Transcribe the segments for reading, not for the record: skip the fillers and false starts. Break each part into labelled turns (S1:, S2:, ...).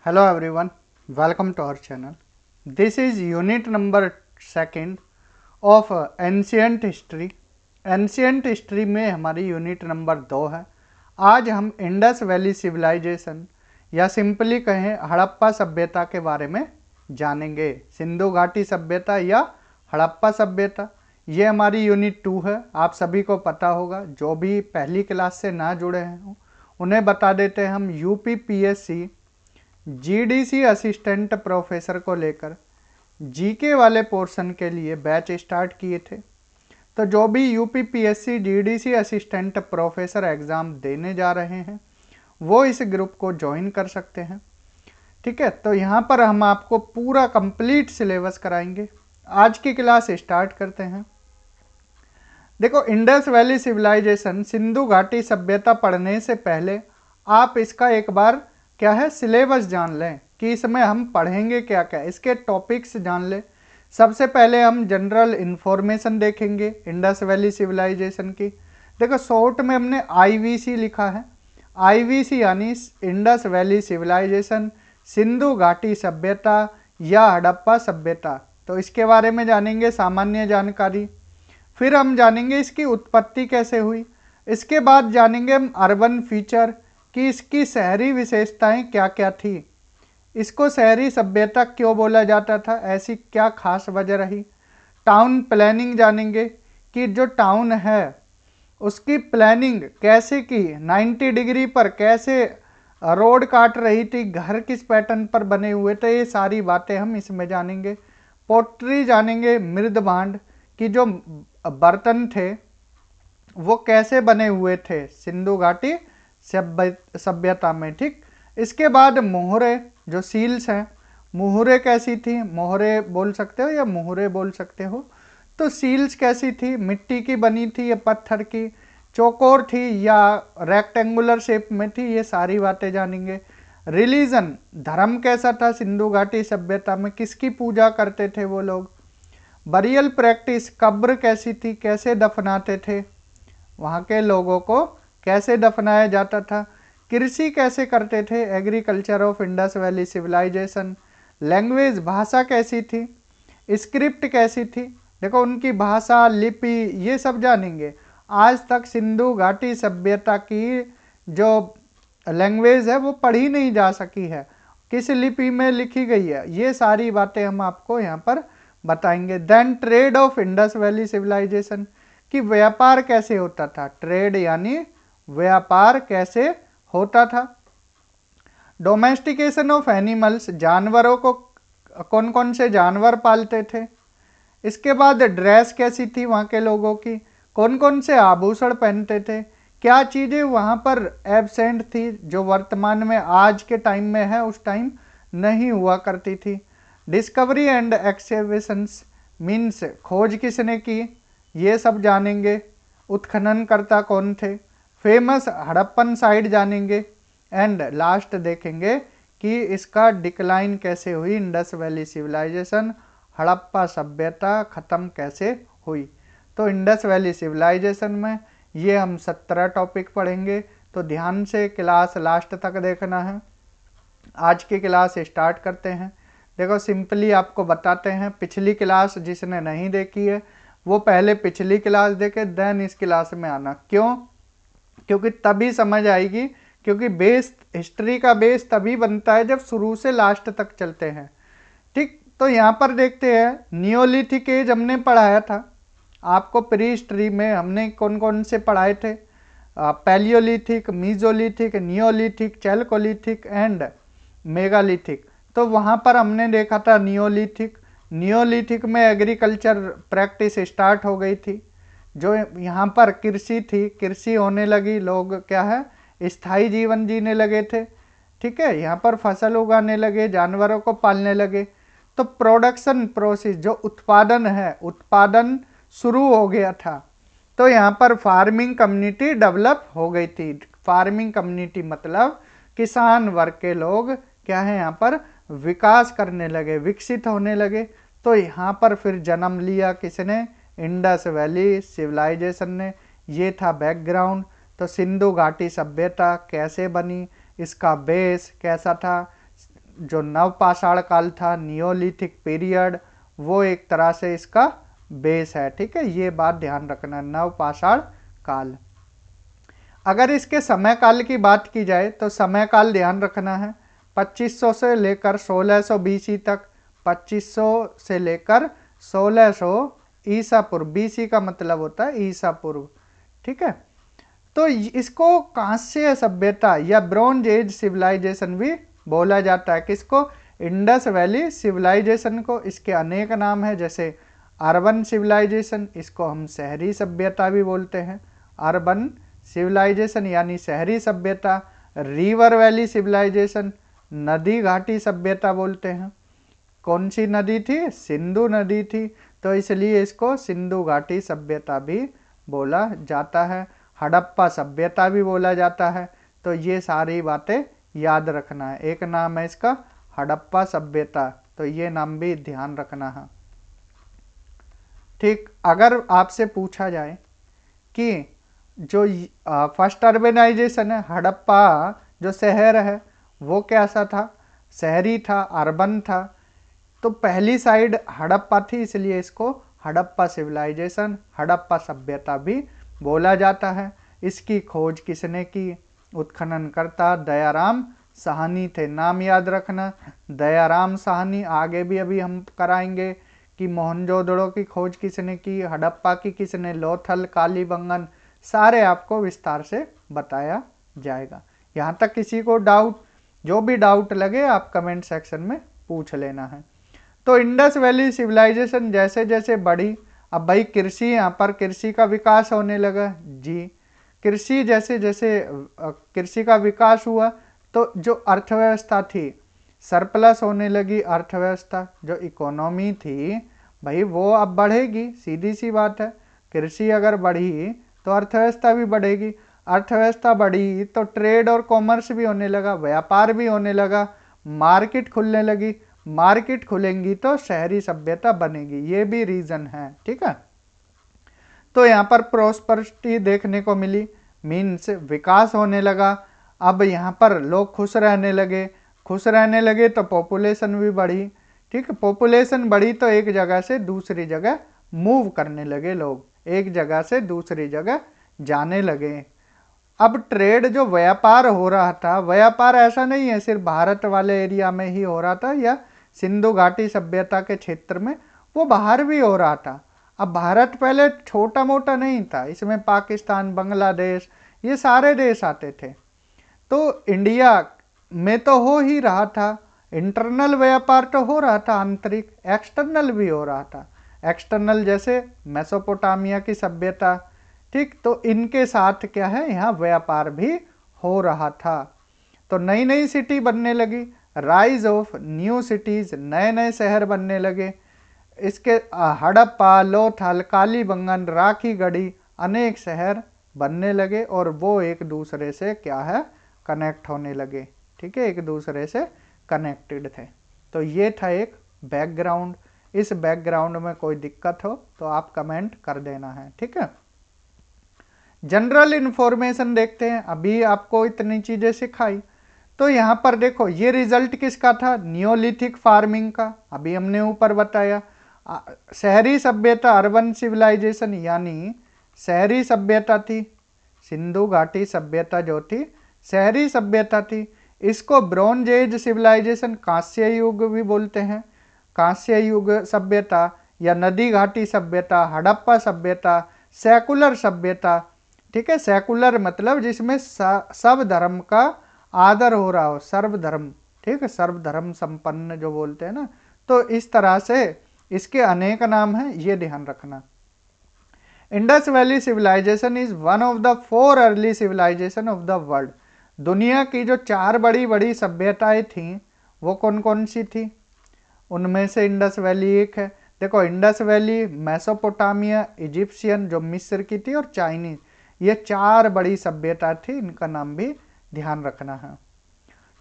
S1: Hello everyone, welcome to our channel. This is unit number second of ancient history. Ancient history में हमारी unit number 2 है। आज हम Indus valley civilisation या simply कहें हड़प्पा सभ्यता के बारे में जानेंगे। सिंधु घाटी सभ्यता या हड़प्पा सभ्यता, ये हमारी यूनिट 2 है। आप सभी को पता होगा, जो भी पहली क्लास से ना जुड़े हैं उन्हें बता देते हैं। हम यूपीपीएससी जीडीसी असिस्टेंट प्रोफेसर को लेकर जीके वाले पोर्शन के लिए बैच स्टार्ट किए थे। तो जो भी UPPSC GDC assistant professor exam देने जा रहे हैं वो इस ग्रुप को ज्वाइन कर सकते हैं। ठीक है, तो यहाँ पर हम आपको पूरा कंप्लीट सिलेबस कराएंगे। आज की क्लास स्टार्ट करते हैं। देखो, इंडस वैली सिविलाइजेशन सिंधु घाटी सभ्यता पढ़ने से पहले आप इसका एक बार क्या है सिलेबस जान लें कि इसमें हम पढ़ेंगे क्या क्या, इसके टॉपिक्स जान लें। सबसे पहले हम जनरल इंफॉर्मेशन देखेंगे इंडस वैली सिविलाइजेशन की। देखो, शॉर्ट में हमने आईवीसी लिखा है। आईवीसी यानी इंडस वैली सिविलाइजेशन, सिंधु घाटी सभ्यता या हड़प्पा सभ्यता। तो इसके बारे में जानेंगे सामान्य जानकारी। फिर हम जानेंगे इसकी उत्पत्ति कैसे हुई। इसके बाद जानेंगे हम अर्बन फीचर कि इसकी शहरी विशेषताएं क्या क्या थी, इसको शहरी सभ्यता क्यों बोला जाता था, ऐसी क्या खास वजह रही। टाउन प्लानिंग जानेंगे कि जो टाउन है उसकी प्लानिंग कैसे की, 90 डिग्री पर कैसे रोड काट रही थी, घर किस पैटर्न पर बने हुए थे, ये सारी बातें हम इसमें जानेंगे। पोट्री जानेंगे, मृद भांड कि जो बर्तन थे वो कैसे बने हुए थे सिंधु घाटी सभ्यता में। ठीक, इसके बाद मोहरे जो सील्स हैं, मोहरे कैसी थी, मोहरे बोल सकते हो या मोहरे बोल सकते हो। तो सील्स कैसी थी, मिट्टी की बनी थी या पत्थर की, चौकोर थी या रेक्टेंगुलर शेप में थी, ये सारी बातें जानेंगे। रिलीजन, धर्म कैसा था सिंधु घाटी सभ्यता में, किसकी पूजा करते थे वो लोग। बरियल प्रैक्टिस, कब्र कैसी थी, कैसे दफनाते थे, वहाँ के लोगों को कैसे दफनाया जाता था। कृषि कैसे करते थे, agriculture of Indus valley civilisation. Language, भाषा कैसी थी, स्क्रिप्ट कैसी थी। देखो, उनकी भाषा, लिपि, ये सब जानेंगे। आज तक सिंधु घाटी सभ्यता की जो लैंग्वेज है वो पढ़ी नहीं जा सकी है, किस लिपि में लिखी गई है, ये सारी बातें हम आपको यहाँ पर बताएंगे। Then trade of Indus valley civilisation कि व्यापार कैसे होता था, ट्रेड यानी व्यापार कैसे होता था। डोमेस्टिकेशन ऑफ एनिमल्स, जानवरों को कौन कौन से जानवर पालते थे। इसके बाद ड्रेस कैसी थी वहाँ के लोगों की, कौन कौन से आभूषण पहनते थे, क्या चीज़ें वहाँ पर एब्सेंट थी जो वर्तमान में आज के टाइम में है, उस टाइम नहीं हुआ करती थी। डिस्कवरी एंड एक्सकेवेशंस मीन्स खोज किसने की, ये सब जानेंगे। उत्खननकर्ता कौन थे। फेमस हड़प्पन साइट जानेंगे। एंड लास्ट देखेंगे कि इसका डिक्लाइन कैसे हुई, इंडस वैली सिविलाइजेशन, हड़प्पा सभ्यता खत्म कैसे हुई। तो इंडस वैली सिविलाइजेशन में ये हम 17 टॉपिक पढ़ेंगे, तो ध्यान से क्लास लास्ट तक देखना है। आज की क्लास स्टार्ट करते हैं। देखो, सिंपली आपको बताते हैं, पिछली क्लास जिसने नहीं देखी है वो पहले पिछली क्लास देखे, देन इस क्लास में आना। क्यों? क्योंकि तभी समझ आएगी, क्योंकि बेस, हिस्ट्री का बेस तभी बनता है जब शुरू से लास्ट तक चलते हैं। ठीक, तो यहाँ पर देखते हैं नियोलिथिक एज हमने पढ़ाया था आपको। प्री हिस्ट्री में हमने कौन कौन से पढ़ाए थे, Palaeolithic, mesolithic, Neolithic, Chalcolithic and megalithic. तो वहाँ पर हमने देखा था नियोलिथिक। नियोलिथिक में एग्रीकल्चर प्रैक्टिस स्टार्ट हो गई थी, जो यहाँ पर कृषि थी, कृषि होने लगी, लोग क्या है स्थायी जीवन जीने लगे थे। ठीक है, यहाँ पर फसल उगाने लगे, जानवरों को पालने लगे। तो प्रोडक्शन प्रोसेस, जो उत्पादन है, उत्पादन शुरू हो गया था। तो यहाँ पर फार्मिंग कम्युनिटी डेवलप हो गई थी। फार्मिंग कम्युनिटी मतलब किसान वर्ग के लोग क्या है यहाँ पर विकास करने लगे, विकसित होने लगे। तो यहाँ पर फिर जन्म लिया किसने, इंडस वैली सिविलाइजेशन ने। ये था बैकग्राउंड। तो सिंधु घाटी सभ्यता कैसे बनी, इसका बेस कैसा था, जो नवपाषाण काल था, नियोलिथिक पीरियड, वो एक तरह से इसका बेस है। ठीक है, ये बात ध्यान रखना, नवपाषाण काल। अगर इसके समय काल की बात की जाए तो समय काल ध्यान रखना है 2500 से लेकर 1600 बीसी तक। 2500 से लेकर 1600 ईसा पूर्व, बीसी का मतलब होता है ईसा पूर्व। ठीक है, तो इसको कांस्य सभ्यता या ब्रॉन्ज एज सिविलाइजेशन भी बोला जाता है। किसको? इंडस वैली सिविलाइजेशन को। इसके अनेक नाम है, जैसे अर्बन सिविलाइजेशन, इसको हम शहरी सभ्यता भी बोलते हैं, अर्बन सिविलाइजेशन यानी शहरी सभ्यता। रिवर वैली सिविलाइजेशन, नदी घाटी सभ्यता बोलते हैं। कौन सी नदी थी? सिंधु नदी थी, तो इसलिए इसको सिंधु घाटी सभ्यता भी बोला जाता है। हड़प्पा सभ्यता भी बोला जाता है। तो ये सारी बातें याद रखना है। एक नाम है इसका हड़प्पा सभ्यता, तो ये नाम भी ध्यान रखना है। ठीक, अगर आपसे पूछा जाए कि जो फर्स्ट अर्बनाइजेशन है, हड़प्पा जो शहर है वो कैसा था? शहरी था, अर्बन था। तो पहली साइड हड़प्पा थी, इसलिए इसको हड़प्पा सिविलाइजेशन, हड़प्पा सभ्यता भी बोला जाता है। इसकी खोज किसने की? उत्खननकर्ता दयाराम साहनी थे। नाम याद रखना, दयाराम साहनी। आगे भी अभी हम कराएंगे कि मोहनजोदड़ो की खोज किसने की, हड़प्पा की किसने, लोथल, कालीबंगन, सारे आपको विस्तार से बताया जाएगा। यहाँ तक किसी को डाउट? जो भी डाउट लगे आप कमेंट सेक्शन में पूछ लेना है। तो इंडस वैली सिविलाइजेशन जैसे जैसे बढ़ी, अब भाई कृषि, यहाँ पर कृषि का विकास होने लगा जी। कृषि जैसे जैसे कृषि का विकास हुआ तो जो अर्थव्यवस्था थी सरप्लस होने लगी। अर्थव्यवस्था जो इकोनॉमी थी भाई वो अब बढ़ेगी, सीधी सी बात है। कृषि अगर बढ़ी तो अर्थव्यवस्था भी बढ़ेगी। अर्थव्यवस्था बढ़ी तो ट्रेड और कॉमर्स भी होने लगा, व्यापार भी होने लगा, मार्केट खुलने लगी। मार्केट खुलेंगी तो शहरी सभ्यता बनेगी, ये भी रीजन है। ठीक है, तो यहाँ पर प्रोस्पेरिटी देखने को मिली, मीन्स विकास होने लगा। अब यहाँ पर लोग खुश रहने लगे, खुश रहने लगे तो पॉपुलेशन भी बढ़ी। ठीक है, पॉपुलेशन बढ़ी तो एक जगह से दूसरी जगह मूव करने लगे लोग, एक जगह से दूसरी जगह जाने लगे। अब ट्रेड जो व्यापार हो रहा था, व्यापार ऐसा नहीं है सिर्फ भारत वाले एरिया में ही हो रहा था या सिंधु घाटी सभ्यता के क्षेत्र में, वो बाहर भी हो रहा था। अब भारत पहले छोटा मोटा नहीं था, इसमें पाकिस्तान, बांग्लादेश, ये सारे देश आते थे। तो इंडिया में तो हो ही रहा था, इंटरनल व्यापार तो हो रहा था, आंतरिक, एक्सटर्नल भी हो रहा था। एक्सटर्नल जैसे मेसोपोटामिया की सभ्यता, ठीक, तो इनके साथ क्या है, यहाँ व्यापार भी हो रहा था। तो नई नई सिटी बनने लगी, राइज ऑफ न्यू सिटीज, नए नए शहर बनने लगे। इसके हड़प्पा, लोथल, कालीबंगन, राखीगढ़ी, अनेक शहर बनने लगे और वो एक दूसरे से क्या है, कनेक्ट होने लगे। ठीक है, एक दूसरे से कनेक्टेड थे। तो ये था एक बैकग्राउंड। इस बैकग्राउंड में कोई दिक्कत हो तो आप कमेंट कर देना है। ठीक है, जनरल इंफॉर्मेशन देखते हैं। अभी आपको इतनी चीजें सिखाई, तो यहाँ पर देखो ये रिजल्ट किसका था, नियोलिथिक फार्मिंग का। अभी हमने ऊपर बताया शहरी सभ्यता, अर्बन सिविलाइजेशन यानी शहरी सभ्यता थी। सिंधु घाटी सभ्यता जो थी शहरी सभ्यता थी। इसको ब्रॉन्ज एज सिविलाइजेशन, कांस्य युग भी बोलते हैं, कांस्य युग सभ्यता या नदी घाटी सभ्यता, हड़प्पा सभ्यता, सेकुलर सभ्यता। ठीक है, सेकुलर मतलब जिसमें सब धर्म का आदर हो रहा हो, सर्वधर्म। ठीक है, सर्वधर्म संपन्न जो बोलते हैं ना, तो इस तरह से इसके अनेक नाम हैं, ये ध्यान रखना। Indus valley civilisation is one of the 4 early civilisation of the world. दुनिया की जो 4 बड़ी बड़ी सभ्यताएं थीं वो कौन कौन सी थी? उनमें से इंडस वैली एक है। देखो इंडस वैली, मेसोपोटामिया, इजिप्शियन जो मिस्र की थी, और चाइनीज, ये 4 बड़ी सभ्यता थी, इनका नाम भी ध्यान रखना है।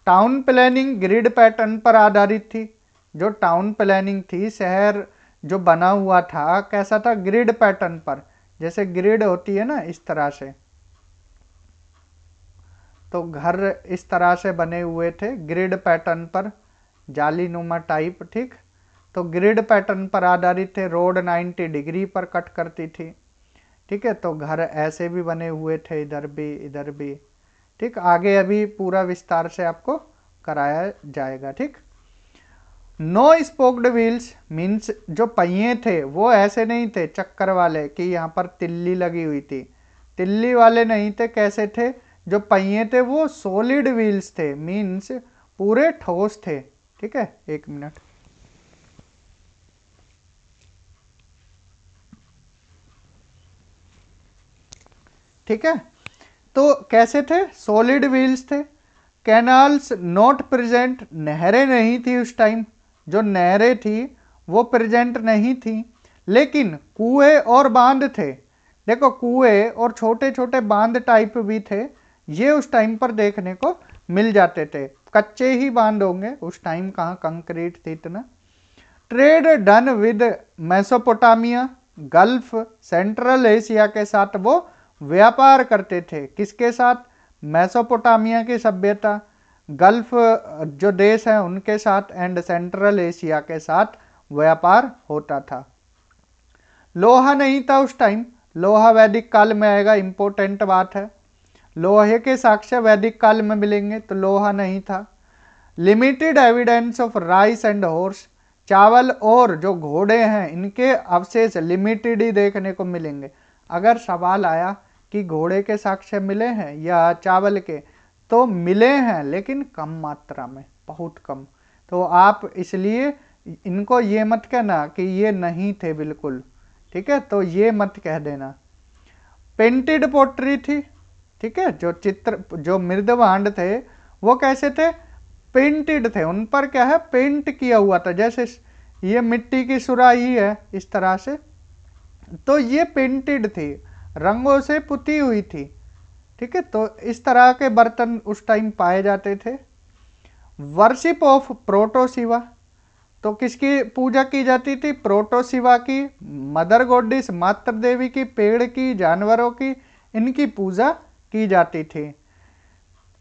S1: टाउन प्लानिंग ग्रिड पैटर्न पर आधारित थी। जो टाउन प्लानिंग थी, शहर जो बना हुआ था कैसा था, ग्रिड पैटर्न पर, जैसे ग्रिड होती है ना इस तरह से, तो घर इस तरह से बने हुए थे ग्रिड पैटर्न पर। जालीनुमा टाइप, ठीक। तो ग्रिड पैटर्न पर आधारित थे, रोड 90 डिग्री पर कट करती थी, ठीक है। तो घर ऐसे भी बने हुए थे, इधर भी, ठीक। आगे अभी पूरा विस्तार से आपको कराया जाएगा, ठीक। नो स्पोक्ड व्हील्स मीन्स जो पहिए थे वो ऐसे नहीं थे चक्कर वाले कि यहाँ पर तिल्ली लगी हुई थी, तिल्ली वाले नहीं थे। कैसे थे? जो पहिए थे वो सॉलिड व्हील्स थे, मीन्स पूरे ठोस थे, ठीक है। एक मिनट, ठीक है। तो कैसे थे? सॉलिड व्हील्स थे। कैनाल्स नॉट प्रेजेंट, नहरें नहीं थी उस टाइम, जो नहरें थी वो प्रेजेंट नहीं थी, लेकिन कुएं और बांध थे। देखो कुएं और छोटे छोटे बांध टाइप भी थे, ये उस टाइम पर देखने को मिल जाते थे। कच्चे ही बांध होंगे, उस टाइम कहाँ कंक्रीट थी इतना। Trade done with Mesopotamia, gulf, central Asia के साथ वो व्यापार करते थे। किसके साथ? मेसोपोटामिया की सभ्यता, गल्फ जो देश है उनके साथ, एंड सेंट्रल एशिया के साथ व्यापार होता था। लोहा नहीं था उस टाइम, लोहा वैदिक काल में आएगा, इंपॉर्टेंट बात है। लोहे के साक्ष्य वैदिक काल में मिलेंगे, तो लोहा नहीं था। Limited evidence of rice and horse, चावल और जो घोड़े हैं इनके अवशेष लिमिटेड ही देखने को मिलेंगे। अगर सवाल आया कि घोड़े के साक्ष्य मिले हैं या चावल के, तो मिले हैं लेकिन कम मात्रा में, बहुत कम। तो आप इसलिए इनको ये मत कहना कि ये नहीं थे बिल्कुल, ठीक है, तो ये मत कह देना। पेंटेड पोट्री थी, ठीक है। जो चित्र, जो मृदभांड थे वो कैसे थे? पेंटेड थे, उन पर क्या है? पेंट किया हुआ था। जैसे ये मिट्टी की सुराही है इस तरह से, तो ये पेंटेड थी, रंगों से पुती हुई थी, ठीक है। तो इस तरह के बर्तन उस टाइम पाए जाते थे। वर्शिप ऑफ प्रोटोशिवा, तो किसकी पूजा की जाती थी? प्रोटोशिवा की, मदर गॉडेस मातृ देवी की, पेड़ की, जानवरों की, इनकी पूजा की जाती थी।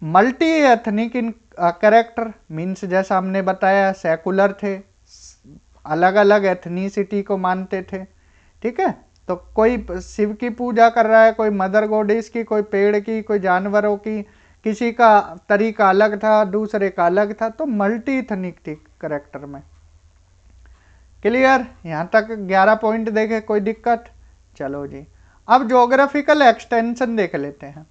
S1: मल्टी एथनिक इन कैरेक्टर मीन्स जैसा हमने बताया सेकुलर थे, अलग अलग एथनिसिटी को मानते थे, ठीक है। तो कोई शिव की पूजा कर रहा है, कोई मदर गॉडेस की, कोई पेड़ की, कोई जानवरों की, किसी का तरीका अलग था, दूसरे का अलग था, तो मल्टी एथनिक थी कैरेक्टर में। क्लियर? यहाँ तक 11 पॉइंट देखे, कोई दिक्कत? चलो जी, अब ज्योग्राफिकल एक्सटेंशन देख लेते हैं।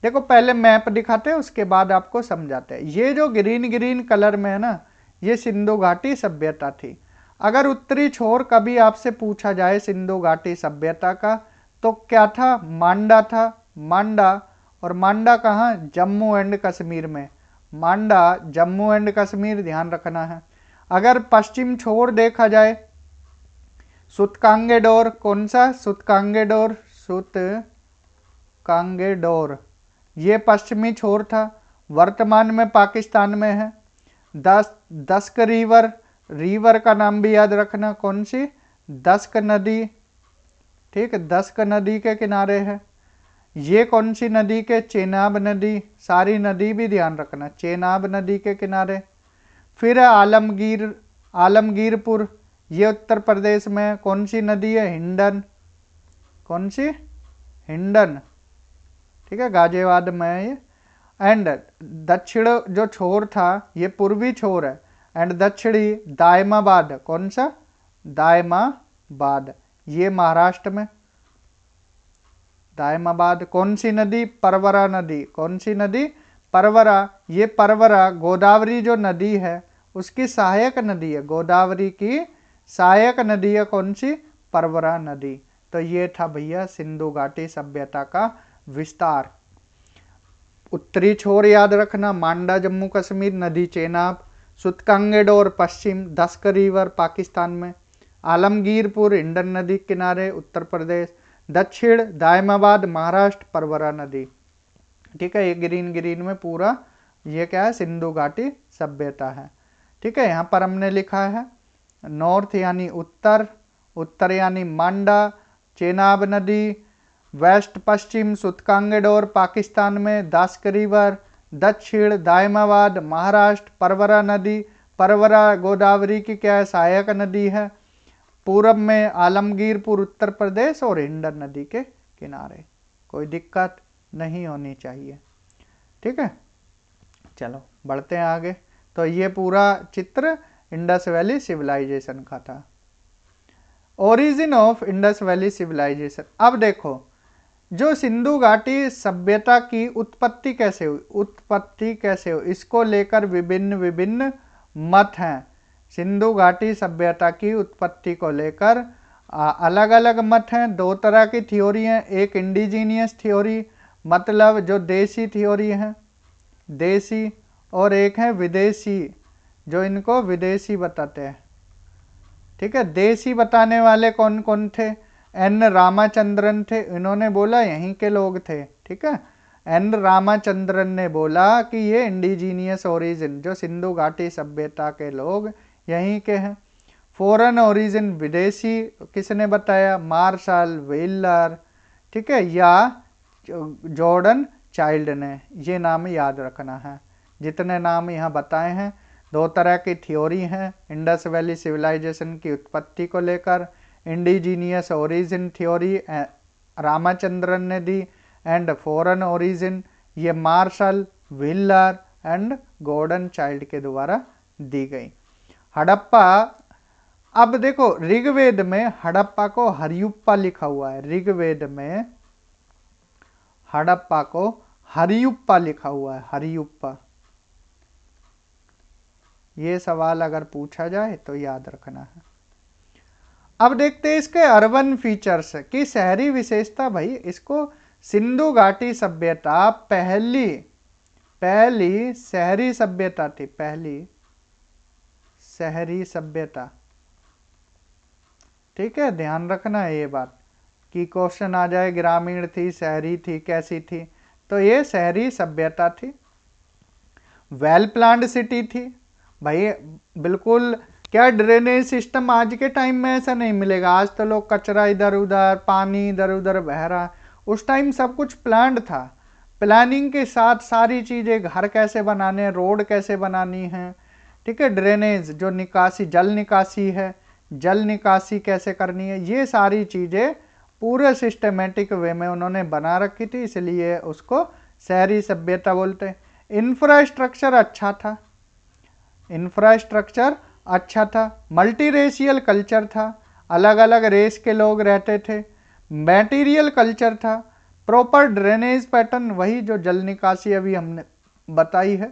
S1: देखो पहले मैप दिखाते हैं, उसके बाद आपको समझाते हैं। ये जो ग्रीन ग्रीन कलर में है ना, ये सिंधु घाटी सभ्यता थी। अगर उत्तरी छोर कभी आपसे पूछा जाए सिंधु घाटी सभ्यता का, तो क्या था? मांडा था, मांडा। और मांडा कहाँ? जम्मू एंड कश्मीर में, मांडा जम्मू एंड कश्मीर, ध्यान रखना है। अगर पश्चिम छोर देखा जाए, सुतकांगेडोर, कौन सा? सुतकांगेडोर, सुतकांगेडोर, ये पश्चिमी छोर था, वर्तमान में पाकिस्तान में है। दस्क रिवर, रिवर का नाम भी याद रखना, कौन सी? दस्क नदी, ठीक है, दस्क नदी के किनारे है। ये कौन सी नदी के? चेनाब नदी, सारी नदी भी ध्यान रखना, चेनाब नदी के किनारे। फिर आलमगीर, आलमगीरपुर, ये उत्तर प्रदेश में, कौन सी नदी है? हिंडन, कौन सी? हिंडन, ठीक है, गाजियाबाद में है ये। एंड दक्षिण जो छोर था ये पूर्वी छोर है, एंड दक्षिणी दायमाबाद, कौन सा? दायमाबाद, ये महाराष्ट्र में। दायमाबाद, कौन सी नदी? परवरा नदी, कौन सी नदी? परवरा, ये परवरा गोदावरी जो नदी है उसकी सहायक नदी है, गोदावरी की सहायक नदी है, कौन सी? परवरा नदी। तो ये था भैया सिंधु घाटी सभ्यता का विस्तार। उत्तरी छोर याद रखना, मांडा जम्मू कश्मीर, नदी चेनाब, सुतकांगेडोर पश्चिम, दस्क रिवर पाकिस्तान में, आलमगीरपुर हिंडन नदी किनारे उत्तर प्रदेश, दक्षिण दायमाबाद महाराष्ट्र, परवरा नदी, ठीक है। ये ग्रीन ग्रीन में पूरा ये क्या है? सिंधु घाटी सभ्यता है, ठीक है। यहाँ पर हमने लिखा है नॉर्थ यानी उत्तर, उत्तर यानी मांडा चेनाब नदी, वेस्ट पश्चिम सुतकांगेडोर पाकिस्तान में, दस्क रिवर, दक्षिण दायमाबाद महाराष्ट्र, परवरा नदी परवरा गोदावरी की क्या है, सहायक नदी है। पूरब में आलमगीरपुर उत्तर प्रदेश और इंडस नदी के किनारे। कोई दिक्कत नहीं होनी चाहिए, ठीक है। चलो बढ़ते हैं आगे। तो ये पूरा चित्र इंडस वैली सिविलाइजेशन का था। Origin of Indus valley civilisation. अब देखो जो सिंधु घाटी सभ्यता की उत्पत्ति कैसे हुई, इसको लेकर विभिन्न विभिन्न मत हैं। सिंधु घाटी सभ्यता की उत्पत्ति को लेकर अलग अलग मत हैं। दो तरह की थ्योरी हैं, एक इंडिजीनियस थ्योरी मतलब जो देसी थ्योरी है, देसी, और एक है विदेशी, जो इनको विदेशी बताते हैं, ठीक है। देसी बताने वाले कौन कौन थे? एन रामाचंद्रन थे, इन्होंने बोला यहीं के लोग थे, ठीक है। एन रामाचंद्रन ने बोला कि ये इंडिजीनियस ओरिजिन, जो सिंधु घाटी सभ्यता के लोग यहीं के हैं। फॉरेन ओरिजिन विदेशी किसने बताया? मार्शल, व्हीलर, ठीक है, या जॉर्डन चाइल्ड ने। ये नाम याद रखना है। जितने नाम यहाँ बताए हैं, दो तरह की थ्योरी हैं इंडस वैली सिविलाइजेशन की उत्पत्ति को लेकर। इंडिजीनियस ओरिजिन थ्योरी रामाचंद्रन ने दी, एंड फॉरेन ओरिजिन ये Marshall, Wheeler and Gordon Childe के द्वारा दी गई। हड़प्पा, अब देखो ऋग्वेद में हड़प्पा को हरियुप्पा लिखा हुआ है, ऋग्वेद में हड़प्पा को हरियुप्पा लिखा हुआ है, हरियुप्पा। ये सवाल अगर पूछा जाए तो याद रखना है। अब देखते हैं इसके अर्बन फीचर्स की शहरी विशेषता। भाई इसको सिंधु घाटी सभ्यता पहली शहरी सभ्यता थी, पहली शहरी सभ्यता, ठीक है। ध्यान रखना है ये बात कि क्वेश्चन आ जाए ग्रामीण थी, शहरी थी, कैसी थी, तो ये शहरी सभ्यता थी। वेल प्लान्ड सिटी थी भाई, बिल्कुल। क्या ड्रेनेज सिस्टम आज के टाइम में ऐसा नहीं मिलेगा। आज तो लोग कचरा इधर उधर, पानी इधर उधर बह रहा, उस टाइम सब कुछ प्लान्ड था। प्लानिंग के साथ सारी चीज़ें, घर कैसे बनाने, रोड कैसे बनानी है, ठीक है, ड्रेनेज जो निकासी, जल निकासी है, जल निकासी कैसे करनी है, ये सारी चीज़ें पूरे सिस्टमेटिक वे में उन्होंने बना रखी थी, इसलिए उसको शहरी सभ्यता बोलते हैं। इंफ्रास्ट्रक्चर अच्छा था, इंफ्रास्ट्रक्चर अच्छा था। मल्टी रेशियल कल्चर था, अलग अलग रेस के लोग रहते थे। मैटीरियल कल्चर था। प्रॉपर ड्रेनेज पैटर्न, वही जो जल निकासी अभी हमने बताई है।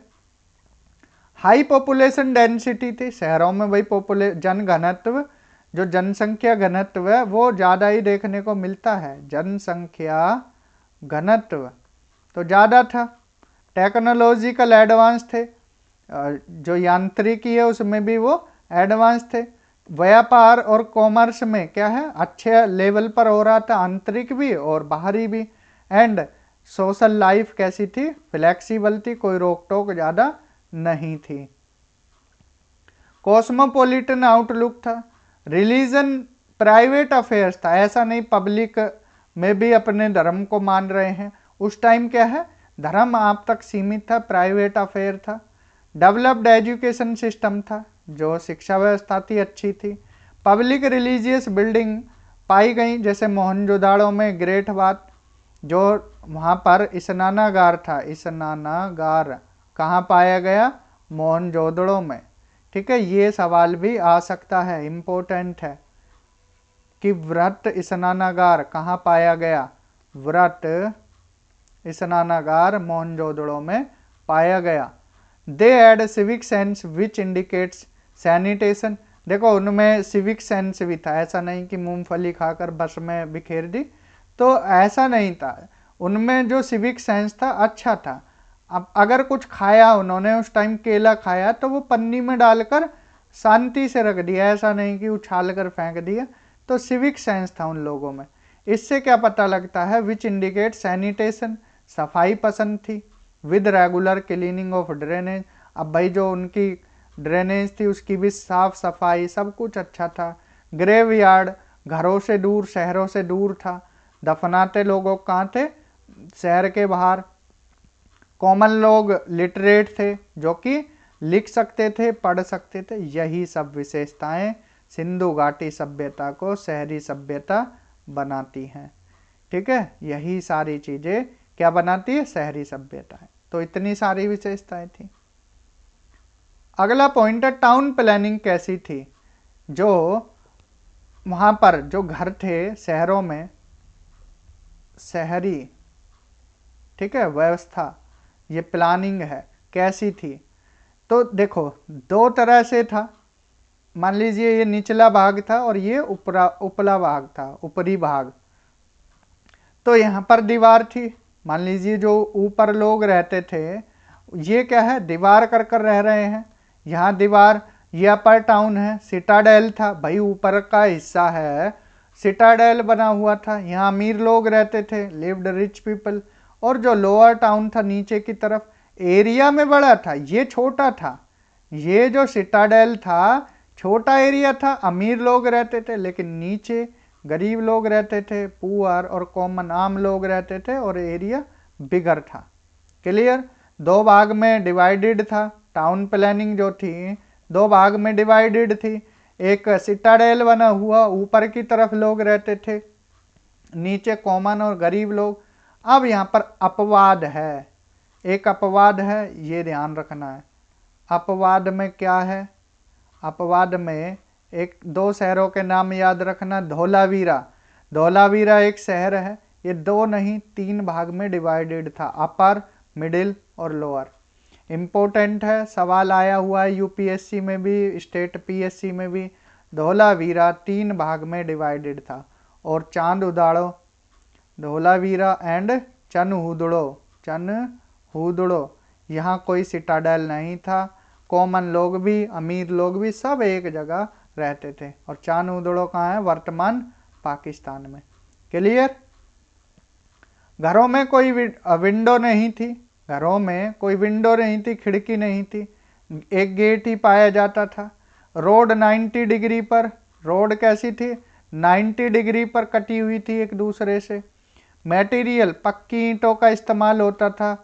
S1: हाई पॉपुलेशन डेंसिटी थी, शहरों में वही जन घनत्व, जो जनसंख्या घनत्व है वो ज़्यादा ही देखने को मिलता है। जनसंख्या घनत्व तो ज़्यादा था। टेक्नोलॉजिकल एडवांस थे, जो यांत्रिकी है उसमें भी वो एडवांस थे। व्यापार और कॉमर्स में क्या है, अच्छे लेवल पर हो रहा था, आंतरिक भी और बाहरी भी। एंड सोशल लाइफ कैसी थी, फ्लेक्सिबल थी, कोई रोक टोक ज़्यादा नहीं थी। कॉस्मोपॉलिटन आउटलुक था। रिलीजन प्राइवेट अफेयर्स था, ऐसा नहीं पब्लिक में भी अपने धर्म को मान रहे हैं। उस टाइम क्या है, धर्म आप तक सीमित था, प्राइवेट अफेयर था। डेवलप्ड एजुकेशन सिस्टम था, जो शिक्षा व्यवस्था थी अच्छी थी। पब्लिक रिलीजियस बिल्डिंग पाई गई, जैसे मोहनजोदाड़ो में ग्रेट बात, जो वहाँ पर स्नानागार था। स्नानागार कहाँ पाया गया? मोहनजोदड़ो में, ठीक है। ये सवाल भी आ सकता है, इम्पोर्टेंट है कि व्रत स्नानागार कहाँ पाया गया? व्रत स्नानागार मोहनजोदड़ो में पाया गया। They had civic sense which indicates sanitation. देखो उनमें सिविक सेंस भी था, ऐसा नहीं कि मूंगफली खाकर बस में बिखेर दी, तो ऐसा नहीं था। उनमें जो सिविक सेंस था अच्छा था। अब अगर कुछ खाया उन्होंने उस टाइम, केला खाया तो वो पन्नी में डालकर शांति से रख दिया, ऐसा नहीं कि उछाल कर फेंक दिया। तो सिविक सेंस था उन लोगों में। इससे क्या पता लगता है? विच इंडिकेट सैनिटेशन, सफाई पसंद थी। With regular cleaning of drainage, अब भाई जो उनकी ड्रेनेज थी उसकी भी साफ सफाई, सब कुछ अच्छा था। ग्रेव यार्ड, घरों से दूर, शहरों से दूर था। दफनाते लोगों कहाँ थे? शहर के बाहर। कॉमन लोग लिटरेट थे, जो कि लिख सकते थे, पढ़ सकते थे। यही सब विशेषताएं सिंधु घाटी सभ्यता को शहरी सभ्यता बनाती हैं। ठीक है, यही सारी चीजें क्या बनाती है, शहरी सभ्यता है। तो इतनी सारी विशेषताएं थी। अगला पॉइंट है टाउन प्लानिंग कैसी थी। जो वहां पर जो घर थे शहरों में, शहरी, ठीक है, व्यवस्था, ये प्लानिंग है, कैसी थी। तो देखो दो तरह से था। मान लीजिए ये निचला भाग था और ये उपला भाग था, ऊपरी भाग। तो यहाँ पर दीवार थी। मान लीजिए जो ऊपर लोग रहते थे, ये क्या है, दीवार कर कर रह रहे हैं। यहाँ दीवार, ये अपर टाउन है, सिटाडेल था भाई, ऊपर का हिस्सा है, सिटाडेल बना हुआ था। यहाँ अमीर लोग रहते थे, लिव्ड रिच पीपल। और जो लोअर टाउन था नीचे की तरफ, एरिया में बड़ा था, ये छोटा था। ये जो सिटाडेल था छोटा एरिया था, अमीर लोग रहते थे, लेकिन नीचे गरीब लोग रहते थे, पुअर और कॉमन आम लोग रहते थे, और एरिया बिगर था। क्लियर। दो भाग में डिवाइडेड था। टाउन प्लानिंग जो थी दो भाग में डिवाइडेड थी। एक सिटाडेल बना हुआ, ऊपर की तरफ लोग रहते थे, नीचे कॉमन और गरीब लोग। अब यहाँ पर अपवाद है, एक अपवाद है, ये ध्यान रखना है। अपवाद में क्या है, अपवाद में एक दो शहरों के नाम याद रखना। धौलावीरा, धौलावीरा एक शहर है, ये दो नहीं तीन भाग में डिवाइडेड था, अपर, मिडिल और लोअर। इम्पोर्टेंट है, सवाल आया हुआ है यूपीएससी में भी, स्टेट पीएससी में भी। धौलावीरा तीन भाग में डिवाइडेड था। और चांद उदाड़ो, धौलावीरा एंड चनहुदड़ो, चनहुदड़ो, यहाँ कोई सिटाडेल नहीं था। कॉमन लोग भी, अमीर लोग भी, सब एक जगह रहते थे। और चनहुदड़ो कहाँ है, वर्तमान पाकिस्तान में। क्लियर। घरों में कोई विंडो नहीं थी, घरों में कोई विंडो नहीं थी, खिड़की नहीं थी, एक गेट ही पाया जाता था। रोड 90 डिग्री पर, रोड कैसी थी, 90 डिग्री पर कटी हुई थी एक दूसरे से। मटेरियल पक्की ईंटों का इस्तेमाल होता था।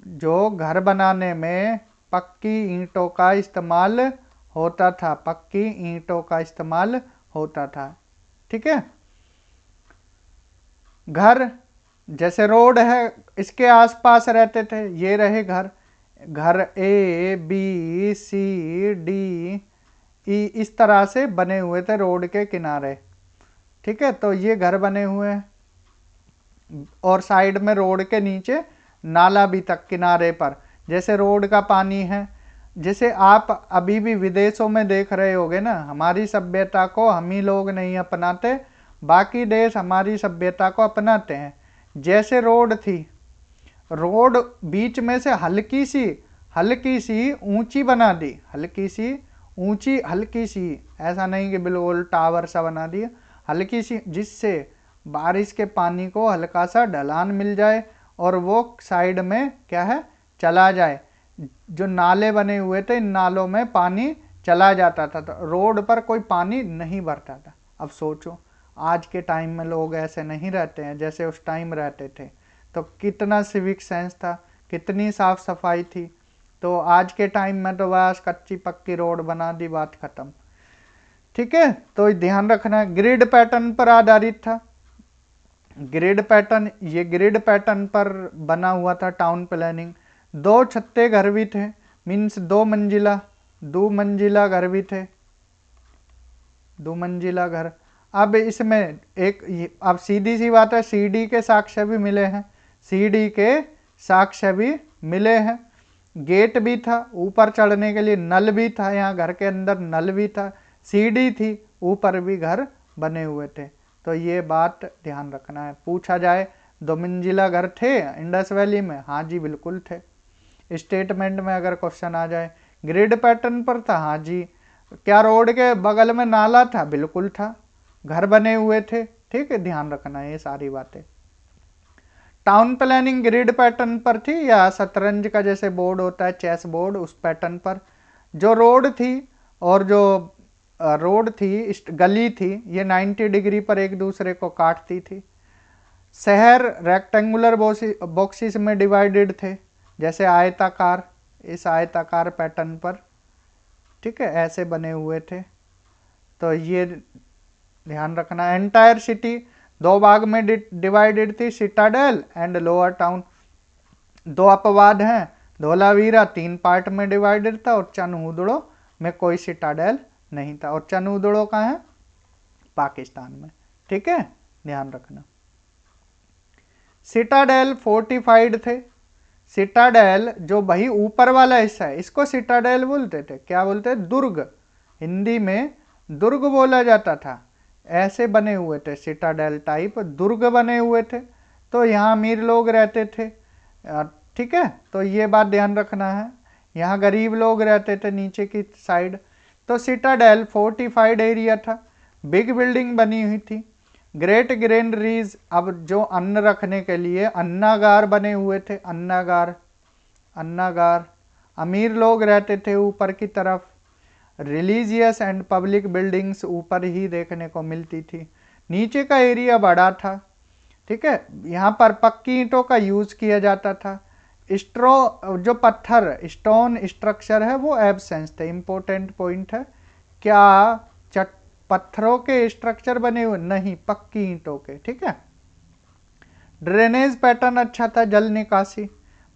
S1: जो घर बनाने में पक्की ईंटों का इस्तेमाल होता था, पक्की ईंटों का इस्तेमाल होता था। ठीक है। घर जैसे रोड है, इसके आसपास रहते थे, ये रहे घर, घर A B C D E इस तरह से बने हुए थे रोड के किनारे। ठीक है, तो ये घर बने हुए हैं। और साइड में रोड के नीचे नाला भी तक किनारे पर, जैसे रोड का पानी है। जैसे आप अभी भी विदेशों में देख रहे होगे ना, हमारी सभ्यता को हम ही लोग नहीं अपनाते, बाकी देश हमारी सभ्यता को अपनाते हैं। जैसे रोड थी, रोड बीच में से हल्की सी ऊंची बना दी, हल्की सी ऊंची, हल्की सी, ऐसा नहीं कि बिल्कुल टावर सा बना दिया, हल्की सी, जिससे बारिश के पानी को हल्का सा ढलान मिल जाए और वो साइड में क्या है, चला जाए। जो नाले बने हुए थे, इन नालों में पानी चला जाता था, तो रोड पर कोई पानी नहीं भरता था। अब सोचो आज के टाइम में लोग ऐसे नहीं रहते हैं जैसे उस टाइम रहते थे। तो कितना सिविक सेंस था, कितनी साफ सफाई थी। तो आज के टाइम में तो बस कच्ची पक्की रोड बना दी, बात खत्म। ठीक है, तो ध्यान रखना, ग्रिड पैटर्न पर आधारित था। ग्रिड पैटर्न, ये ग्रिड पैटर्न पर बना हुआ था टाउन प्लानिंग। दो छत्ते घर भी थे, मीन्स दो मंजिला घर भी थे, दो मंजिला घर। अब इसमें एक, अब सीधी सी बात है, सीडी के साक्ष्य भी मिले हैं, सीडी के साक्ष्य भी मिले हैं। गेट भी था, ऊपर चढ़ने के लिए नल भी था, यहाँ घर के अंदर नल भी था, सीडी थी, ऊपर भी घर बने हुए थे। तो ये बात ध्यान रखना है। पूछा जाए दो मंजिला घर थे इंडस वैली में, हाँ जी बिल्कुल थे। स्टेटमेंट में अगर क्वेश्चन आ जाए ग्रिड पैटर्न पर था, हाँ जी। क्या रोड के बगल में नाला था, बिल्कुल था। घर बने हुए थे, ठीक है, ध्यान रखना है ये सारी बातें। टाउन प्लानिंग ग्रिड पैटर्न पर थी या शतरंज का जैसे बोर्ड होता है, चेस बोर्ड, उस पैटर्न पर। जो रोड थी और जो रोड थी, गली थी, ये 90 डिग्री पर एक दूसरे को काटती थी। शहर रेक्टेंगुलर बॉक्सेस में डिवाइडेड थे, जैसे आयताकार इस आयताकार पैटर्न पर, ठीक है, ऐसे बने हुए थे। तो ये ध्यान रखना। एंटायर सिटी 2 भाग में डिवाइडेड थी, सिटाडेल एंड लोअर टाउन। 2 अपवाद हैं, धोलावीरा 3 पार्ट में डिवाइडेड था और चनहुदड़ो में कोई सिटाडेल नहीं था। और चनहुदड़ो कहाँ है? पाकिस्तान में, ठीक है, ध्यान रखना। सिटाडेल फोर्टिफाइड थे। सिटाडेल जो भाई ऊपर वाला हिस्सा है इसको सिटाडेल बोलते थे। क्या बोलते हैं? दुर्ग। हिंदी में दुर्ग बोला जाता था। ऐसे बने हुए थे सिटाडेल टाइप, दुर्ग बने हुए थे। तो यहाँ अमीर लोग रहते थे, ठीक है, तो ये बात ध्यान रखना है। यहाँ गरीब लोग रहते थे नीचे की साइड। तो सिटाडेल फोर्टिफाइड एरिया था, बिग बिल्डिंग बनी हुई थी। ग्रेट ग्रेनरीज, अब जो अन्न रखने के लिए अन्नागार बने हुए थे, अन्नागार, अन्नागार। अमीर लोग रहते थे ऊपर की तरफ। रिलीजियस एंड पब्लिक बिल्डिंग्स ऊपर ही देखने को मिलती थी। नीचे का एरिया बड़ा था, ठीक है। यहाँ पर पक्की ईंटों का यूज किया जाता था। जो पत्थर स्टोन स्ट्रक्चर है वो एब्सेंस थे। इंपॉर्टेंट पॉइंट है। क्या पत्थरों के स्ट्रक्चर बने हुए? नहीं, पक्की ईंटों के, ठीक है। ड्रेनेज पैटर्न अच्छा था, जल निकासी।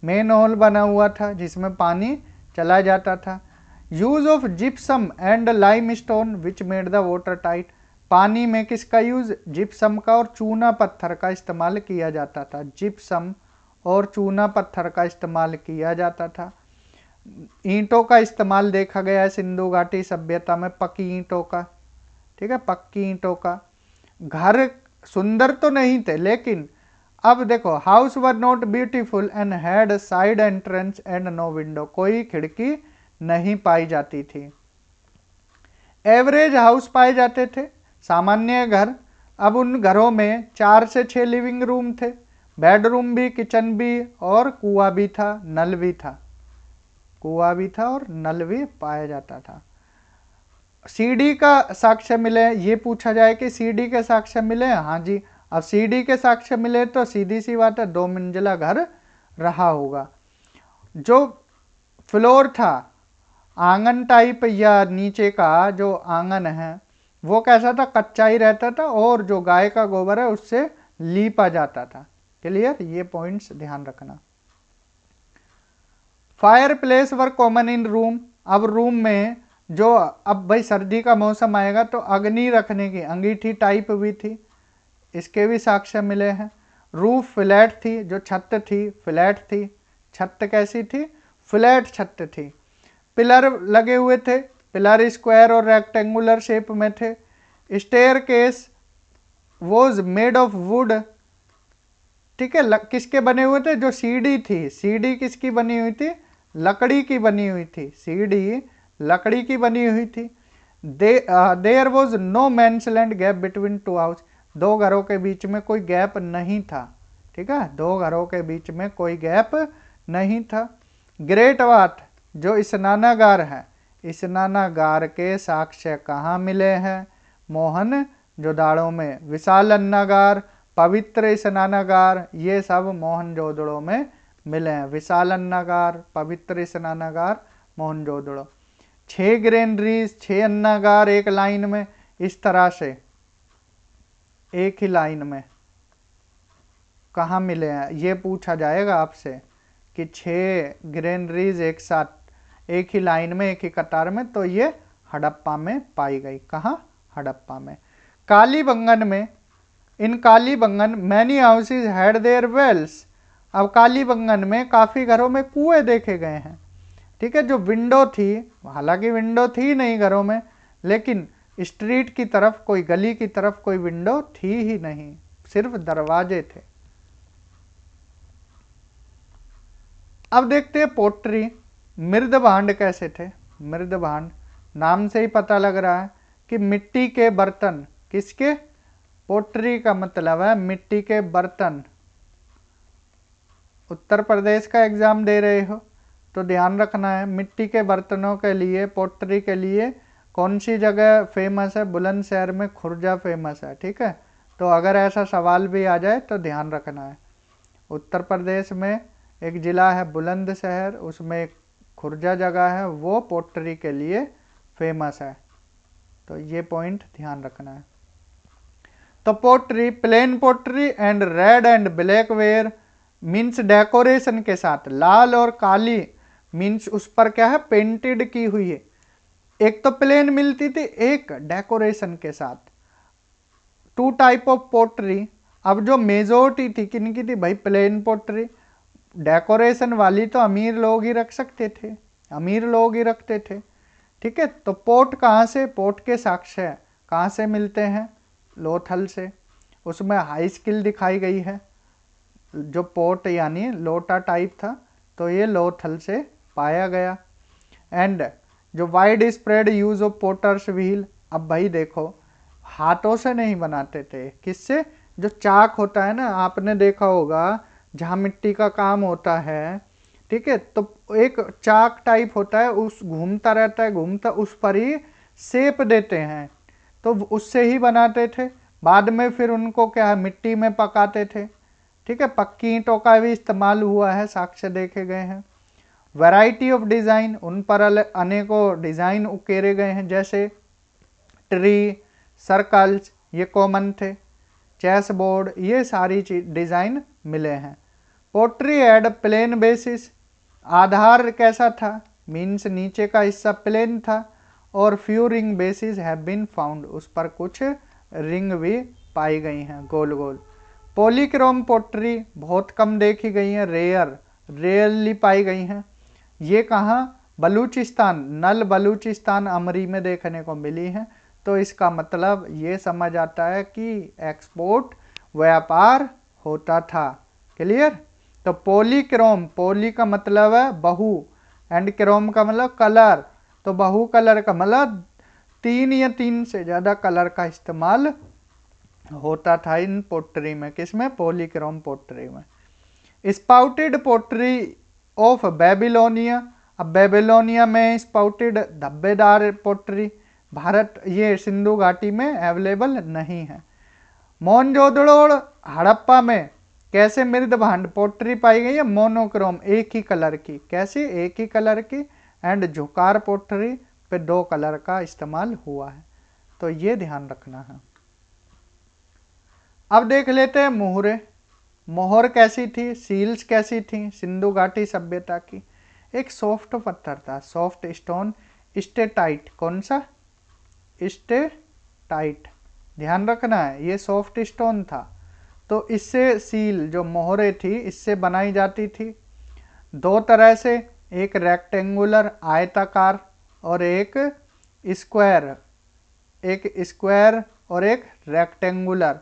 S1: मेन होल बना हुआ था जिसमें पानी चला जाता था। Use of gypsum and lime stone which made the water tight. पानी में किसका यूज? जिप्सम का और चूना पत्थर का इस्तेमाल किया जाता था। जिप्सम और चूना पत्थर का इस्तेमाल किया जाता था। ईंटों का इस्तेमाल देखा गया है सिंधु घाटी सभ्यता में, पक्की ईंटों का, ठीक है, पक्की ईंटों का। घर सुंदर तो नहीं थे, लेकिन अब देखो, house were not beautiful and had side entrance and no window. कोई खिड़की नहीं पाई जाती थी। एवरेज हाउस पाए जाते थे, सामान्य घर। अब उन घरों में 4 से 6 लिविंग रूम थे, बेडरूम भी, किचन भी और कुआं भी था, नल भी था। कुआं भी था और नल भी पाया जाता था। सीडी का साक्ष्य मिले, ये पूछा जाए कि सीडी के साक्ष्य मिले? हाँ जी। अब सीडी के साक्ष्य मिले तो सीधी सी बात है 2 मंजिला घर रहा होगा। जो फ्लोर था, आंगन टाइप या नीचे का जो आंगन है वो कैसा था? कच्चा ही रहता था और जो गाय का गोबर है उससे लीपा जाता था। क्लियर? ये पॉइंट्स ध्यान रखना। Fire place were common in room. अब रूम में जो, अब भाई सर्दी का मौसम आएगा तो अग्नि रखने की अंगीठी टाइप भी थी, इसके भी साक्ष्य मिले हैं। रूफ फ्लैट थी, जो छत थी फ्लैट थी। छत कैसी थी? फ्लैट छत थी। पिलर लगे हुए थे, पिलर स्क्वायर और रेक्टेंगुलर शेप में थे। Staircase was made of wood, ठीक है, किसके बने हुए थे? जो सीढ़ी थी, सीढ़ी किसकी बनी हुई थी? लकड़ी की बनी हुई थी। सीढ़ी लकड़ी की बनी हुई थी। There was no man's land gap between 2 house. 2 घरों के बीच में कोई गैप नहीं था, ठीक है, 2 घरों के बीच में कोई गैप नहीं था। ग्रेट बात, जो स्नानागार है, स्नानागार के साक्ष्य कहाँ मिले हैं? मोहन जोदाड़ो में। विशाल अन्नागार, पवित्र स्नानागार, ये सब मोहनजोदड़ो में मिले हैं। विशाल अन्नागार, पवित्र स्नानागार, मोहनजोदड़ो। 6 ग्रेनरीज, 6 अन्नागार एक लाइन में, इस तरह से एक ही लाइन में कहाँ मिले हैं? ये पूछा जाएगा आपसे कि 6 ग्रेनरीज एक साथ एक ही लाइन में, एक ही कतार में, तो ये हड़प्पा में पाई गई। कहाँ? हड़प्पा में। कालीबंगन में, in Kalibangan many houses had their wells. अब कालीबंगन में काफ़ी घरों में कुएं देखे गए हैं, ठीक है। जो विंडो थी, हालांकि विंडो थी नहीं घरों में, लेकिन स्ट्रीट की तरफ, कोई गली की तरफ कोई विंडो थी ही नहीं, सिर्फ दरवाजे थे। अब देखते हैं पोट्री। मृद भांड कैसे थे? मृद भांड नाम से ही पता लग रहा है कि मिट्टी के बर्तन। किसके? पोट्री का मतलब है मिट्टी के बर्तन। उत्तर प्रदेश का एग्जाम दे रहे हो तो ध्यान रखना है, मिट्टी के बर्तनों के लिए, पोट्री के लिए कौन सी जगह फेमस है? बुलंदशहर में खुर्जा फेमस है, ठीक है। तो अगर ऐसा सवाल भी आ जाए तो ध्यान रखना है। उत्तर प्रदेश में एक ज़िला है बुलंदशहर, उसमें एक खुर्जा जगह है वो पोट्री के लिए फेमस है। तो ये पॉइंट ध्यान रखना है। तो pottery, plain pottery and red and black ware means decoration के साथ, लाल और काली मीन्स उस पर क्या है, पेंटेड की हुई है। एक तो प्लेन मिलती थी, एक डेकोरेशन के साथ। Two type of pottery. अब जो मेजोरिटी थी किनकी थी भाई, प्लेन पोट्री। डेकोरेशन वाली तो अमीर लोग ही रख सकते थे, अमीर लोग ही रखते थे। ठीक है, तो पोट कहाँ से, पोट के साक्ष्य कहाँ से मिलते हैं, लोथल से। उसमें हाई स्किल दिखाई गई है। जो पोट यानी लोटा टाइप था, तो ये लोथल से पाया गया। एंड जो wide spread use of potters wheel, अब भाई देखो हाथों से नहीं बनाते थे, किससे, जो चाक होता है ना, आपने देखा होगा जहाँ मिट्टी का काम होता है, ठीक है, तो एक चाक टाइप होता है, उस घूमता रहता है, घूमता, उस पर ही शेप देते हैं, तो उससे ही बनाते थे। बाद में फिर उनको क्या है, मिट्टी में पकाते थे। ठीक है, पक्की ईंटों का भी इस्तेमाल हुआ है, साक्ष्य देखे गए हैं। वैरायटी ऑफ डिज़ाइन, उन पर अनेकों डिज़ाइन उकेरे गए हैं, जैसे ट्री, सर्कल्स, ये कॉमन थे। चेस बोर्ड, ये सारी चीज डिज़ाइन मिले हैं। पोट्री एड प्लेन बेसिस, आधार कैसा था, मीन्स नीचे का हिस्सा प्लेन था, और few ring bases have been found, उस पर कुछ रिंग भी पाई गई हैं गोल गोल। पॉलीक्रोम पोट्री बहुत कम देखी गई हैं, रेयरली पाई गई हैं। ये कहाँ, बलूचिस्तान, नल बलूचिस्तान अमरी में देखने को मिली हैं। तो इसका मतलब ये समझ आता है कि एक्सपोर्ट व्यापार होता था। क्लियर। तो पॉलीक्रोम, पॉली का मतलब है बहु, एंड क्रोम का मतलब कलर, तो बहु कलर का मतलब 3 या 3 से ज़्यादा कलर का इस्तेमाल होता था इन पोट्री में। किसमें, पॉलीक्रोम पोट्री में। स्पाउटेड पोट्री ऑफ बेबीलोनिया, अब बेबीलोनिया में स्पाउटेड धब्बेदार पोट्री, भारत ये सिंधु घाटी में अवेलेबल नहीं है। मोहनजोदड़ो हड़प्पा में कैसे मृद भांड पोट्री पाई गई है, मोनोक्रोम, एक ही कलर की, कैसे, एक ही कलर की, एंड झुकार पोट्री पे 2 कलर का इस्तेमाल हुआ है। तो ये ध्यान रखना है। अब देख लेते हैं मोहरे। मोहर कैसी थी, सील्स कैसी थी सिंधु घाटी सभ्यता की। एक सॉफ्ट पत्थर था, सॉफ्ट स्टोन, स्टेटाइट, कौन सा, स्टेटाइट, ध्यान रखना है, ये सॉफ्ट स्टोन था। तो इससे सील, जो मोहरे थी, इससे बनाई जाती थी 2 तरह से, एक रेक्टेंगुलर आयताकार और एक स्क्वायर, एक स्क्वायर और एक रेक्टेंगुलर।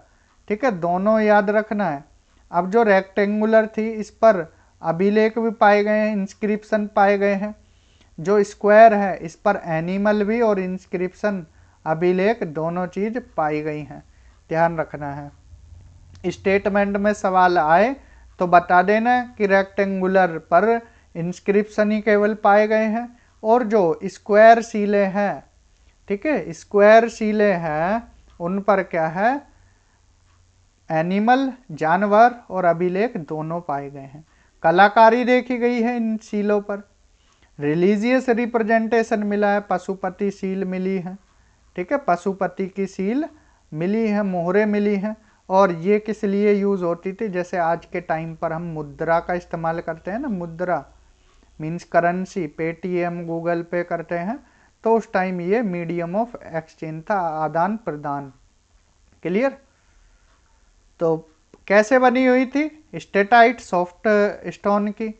S1: ठीक है, दोनों याद रखना है। अब जो रेक्टेंगुलर थी, इस पर अभिलेख भी पाए गए हैं, इंस्क्रिप्शन पाए गए हैं। जो स्क्वायर है, इस पर एनिमल भी और इंस्क्रिप्शन, अभिलेख, दोनों चीज पाई गई हैं, ध्यान रखना है। स्टेटमेंट में सवाल आए तो बता देना कि रेक्टेंगुलर पर इंस्क्रिप्शन ही केवल पाए गए हैं, और जो स्क्वायर सीले हैं, ठीक है, स्क्वायर सीले हैं, उन पर क्या है, एनिमल, जानवर और अभिलेख दोनों पाए गए हैं। कलाकारी देखी गई है इन सीलों पर। रिलीजियस रिप्रेजेंटेशन मिला है, पशुपति सील मिली है। ठीक है, पशुपति की सील मिली है, मोहरे मिली हैं। और ये किस लिए यूज़ होती थी, जैसे आज के टाइम पर हम मुद्रा का इस्तेमाल करते हैं ना, मुद्रा मीन्स करेंसी, पेटीएम, गूगल पे करते हैं, तो उस टाइम ये मीडियम ऑफ एक्सचेंज था, आदान प्रदान। क्लियर। तो कैसे बनी हुई थी, स्टेटाइट, सॉफ्ट स्टोन की।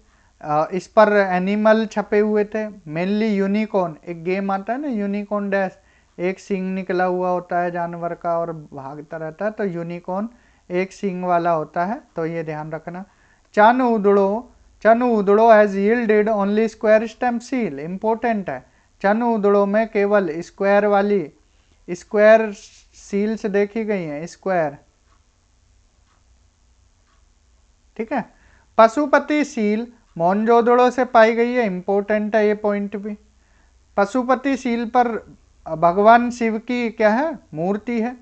S1: इस पर एनिमल छपे हुए थे, मेनली यूनिकॉर्न, एक गेम आता है ना यूनिकॉर्न डैश, एक सींग निकला हुआ होता है जानवर का और भागता रहता है, तो यूनिकॉर्न एक सींग वाला होता है, तो ये ध्यान रखना। Chanhudaro has yielded only square stamp seal, important है। चन उदड़ो में केवल स्क्वायर वाली, स्क्वायर सील्स देखी गई हैं, स्क्वायर। ठीक है, पशुपति सील मोहनजोदड़ो से पाई गई है, इंपॉर्टेंट है ये पॉइंट भी। पशुपति सील पर भगवान शिव की क्या है, मूर्ति है,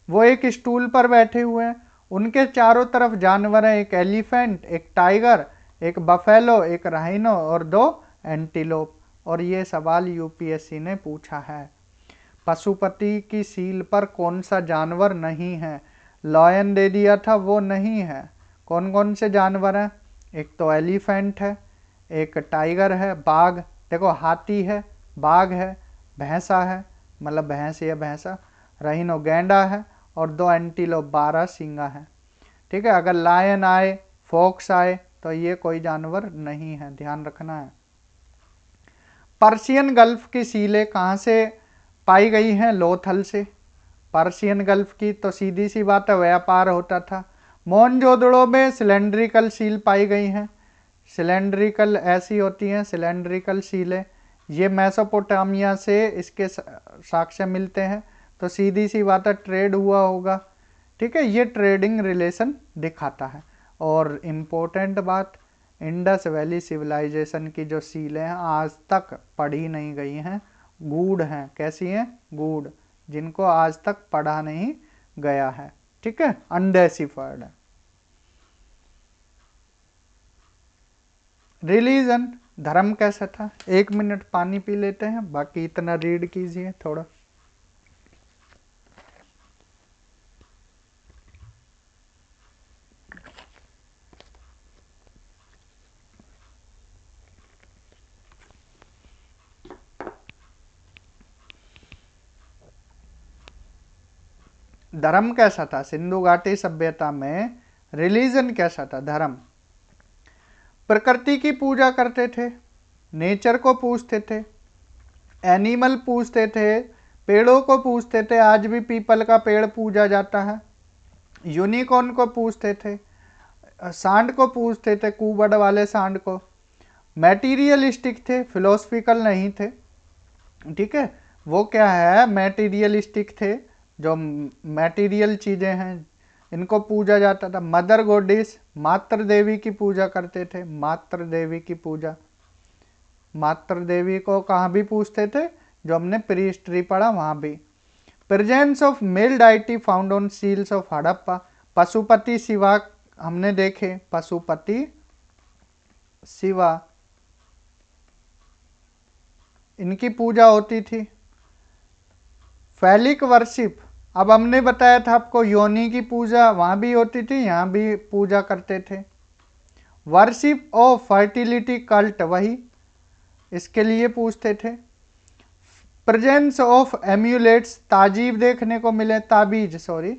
S1: वो एक स्टूल पर बैठे हुए हैं, उनके चारों तरफ जानवर हैं, एक एलिफेंट, एक टाइगर, एक बफेलो, एक राइनो और 2 एंटीलोप। और ये सवाल यूपीएससी ने पूछा है। पशुपति की सील पर कौन सा जानवर नहीं है? लॉयन दे दिया था, वो नहीं है। कौन कौन से जानवर हैं? एक तो एलिफेंट है, एक टाइगर है, बाघ, देखो हाथी है, बाघ है, भैंसा है, मतलब भैंस या भैंसा, रहीनो गैंडा है, और 2 एंटीलोप 12 सींगा है। ठीक है, अगर लायन आए, फॉक्स आए, तो ये कोई जानवर नहीं है, ध्यान रखना है। पर्शियन गल्फ की सीलें कहाँ से पाई गई हैं? लोथल से। पर्शियन गल्फ की तो सीधी सी बात है, व्यापार होता था। मोहनजोदड़ो में सिलेंड्रिकल सील पाई गई हैं। सिलेंड्रिकल ऐसी होती हैं सिलेंड्रिकल सीलें, ये मेसोपोटामिया से इसके साक्ष्य मिलते हैं, तो सीधी सी बात है ट्रेड हुआ होगा। ठीक है, ये ट्रेडिंग रिलेशन दिखाता है। और इम्पोर्टेंट बात, इंडस वैली सिविलाइजेशन की जो सीलें हैं आज तक पढ़ी नहीं गई हैं, गूढ़ हैं। कैसी हैं? गूढ़, जिनको आज तक पढ़ा नहीं गया है। ठीक है, अनडेसिफाइड है। रिलीजन, धर्म कैसा था? 1 मिनट पानी पी लेते हैं, बाकी इतना रीड कीजिए थोड़ा। धर्म कैसा था? सिंधु घाटी सभ्यता में रिलीजन कैसा था? धर्म। प्रकृति की पूजा करते थे, नेचर को पूजते थे, एनिमल पूजते थे, पेड़ों को पूजते थे, आज भी पीपल का पेड़ पूजा जाता है। यूनिकॉर्न को पूजते थे, सांड को पूजते थे, कुबड़ वाले सांड को। मैटीरियलिस्टिक थे, फिलोसफिकल नहीं थे। ठीक है, वो क्या है? मैटीरियलिस्टिक थे, जो मैटीरियल चीज़ें हैं इनको पूजा जाता था। मदर गॉडेस, मातृ देवी की पूजा करते थे। मातृ देवी की पूजा, मातृ देवी को कहाँ भी पूजते थे? जो हमने प्री हिस्ट्री पढ़ा वहाँ भी। Presence of male deity found on seals of Harappa. Pashupati Shiva हमने देखे, पशुपति शिवा, इनकी पूजा होती थी। फैलिक वर्शिप, अब हमने बताया था आपको योनि की पूजा वहाँ भी होती थी, यहाँ भी पूजा करते थे। वर्शिप ऑफ फर्टिलिटी कल्ट, वही इसके लिए पूछते थे। प्रेजेंस ऑफ एम्यूलेट्स, ताजीब देखने को मिले, ताबीज, सॉरी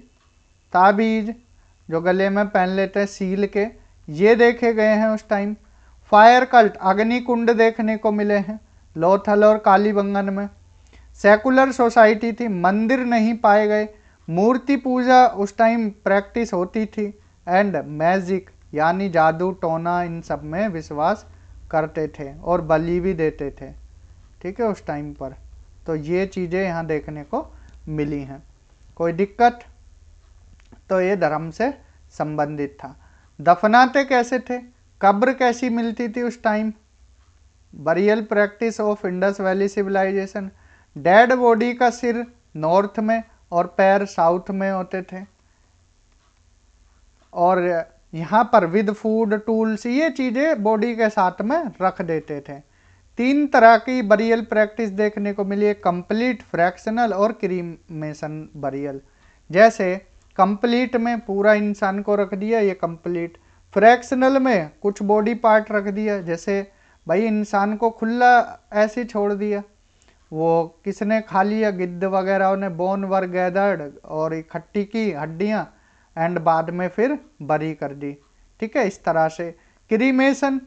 S1: ताबीज जो गले में पहन लेते हैं सील के, ये देखे गए हैं उस टाइम। फायर कल्ट, अग्नि कुंड देखने को मिले हैं लोथल और कालीबंगन में। सेकुलर सोसाइटी थी, मंदिर नहीं पाए गए। मूर्ति पूजा उस टाइम प्रैक्टिस होती थी। एंड मैजिक यानी जादू टोना, इन सब में विश्वास करते थे और बलि भी देते थे। ठीक है, उस टाइम पर तो ये चीज़ें यहाँ देखने को मिली हैं। कोई दिक्कत? तो ये धर्म से संबंधित था। दफनाते कैसे थे? कब्र कैसी मिलती थी उस time? Burial practice of Indus valley civilisation. Dead body का सिर नॉर्थ में और पैर साउथ में होते थे। और यहाँ पर विद फूड टूल्स, ये चीज़ें बॉडी के साथ में रख देते थे। 3 तरह की बरियल प्रैक्टिस देखने को मिली है, कंप्लीट, फ्रैक्शनल और क्रीमेशन बरियल। जैसे कंप्लीट में पूरा इंसान को रख दिया, ये कंप्लीट। फ्रैक्शनल में कुछ बॉडी पार्ट रख दिया, जैसे भाई इंसान को खुला ऐसे छोड़ दिया, वो किसने खा लिया? गिद्ध वगैरह ने बोन वर गैदर्ड और इकट्ठी की हड्डियाँ एंड बाद में फिर बरी कर दी। ठीक है, इस तरह से। क्रीमेशन,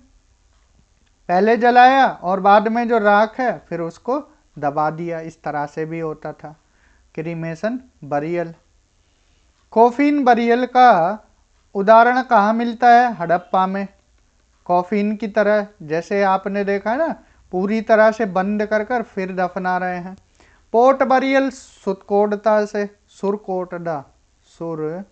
S1: पहले जलाया और बाद में जो राख है फिर उसको दबा दिया, इस तरह से भी होता था। Cremation burial. कॉफिन बरियल का उदाहरण कहाँ मिलता है? हड़प्पा में। कॉफिन की तरह, जैसे आपने देखा है ना, पूरी तरह से बंद कर कर फिर दफना रहे हैं। पोर्ट बरियल, सुरकोटदा से, सुरकोटदा, सुरकोटदा,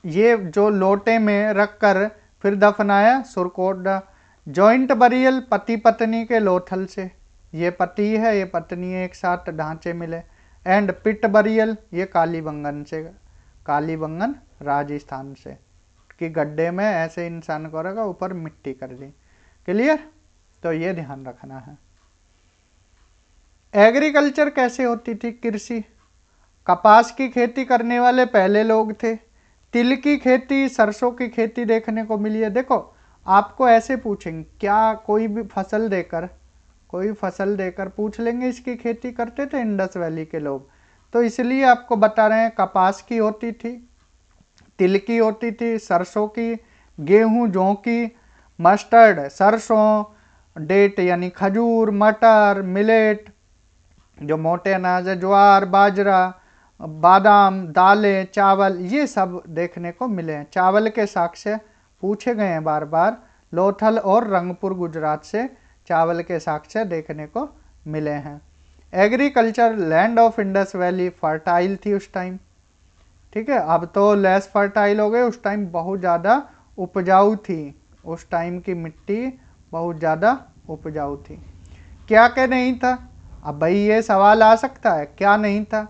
S1: ये जो लोटे में रखकर फिर दफनाया, सुरकोटदा। जॉइंट बरियल, पति पत्नी के लोथल से, ये पति है ये पत्नी है, एक साथ ढांचे मिले। एंड पिट बरियल, ये कालीबंगन से, कालीबंगन राजस्थान से। कि गड्ढे में ऐसे इंसान को रखा, ऊपर मिट्टी कर दी। क्लियर? तो ये ध्यान रखना है। एग्रीकल्चर कैसे होती थी? कृषि, कपास की खेती करने वाले पहले लोग थे। तिल की खेती, सरसों की खेती देखने को मिली है। देखो आपको ऐसे पूछेंगे, क्या कोई भी फसल देकर, कोई फसल देकर पूछ लेंगे इसकी खेती करते थे इंडस वैली के लोग, तो इसलिए आपको बता रहे हैं। कपास की होती थी, तिल की होती थी, सरसों की, गेहूं, जौ की, मस्टर्ड, सरसों, डेट यानी खजूर, मटर, मिलेट जो मोटे अनाज है, ज्वार, बाजरा, बादाम, दालें, चावल, ये सब देखने को मिले हैं। चावल के साक्ष्य पूछे गए हैं बार बार। लोथल और रंगपुर गुजरात से चावल के साक्ष्य देखने को मिले हैं। Agriculture, land of Indus valley fertile थी उस टाइम। ठीक है, अब तो लेस फर्टाइल हो गए, उस टाइम बहुत ज़्यादा उपजाऊ थी। उस टाइम की मिट्टी बहुत ज़्यादा उपजाऊ थी। क्या क्या नहीं था? अब भाई ये सवाल आ सकता है, क्या नहीं था?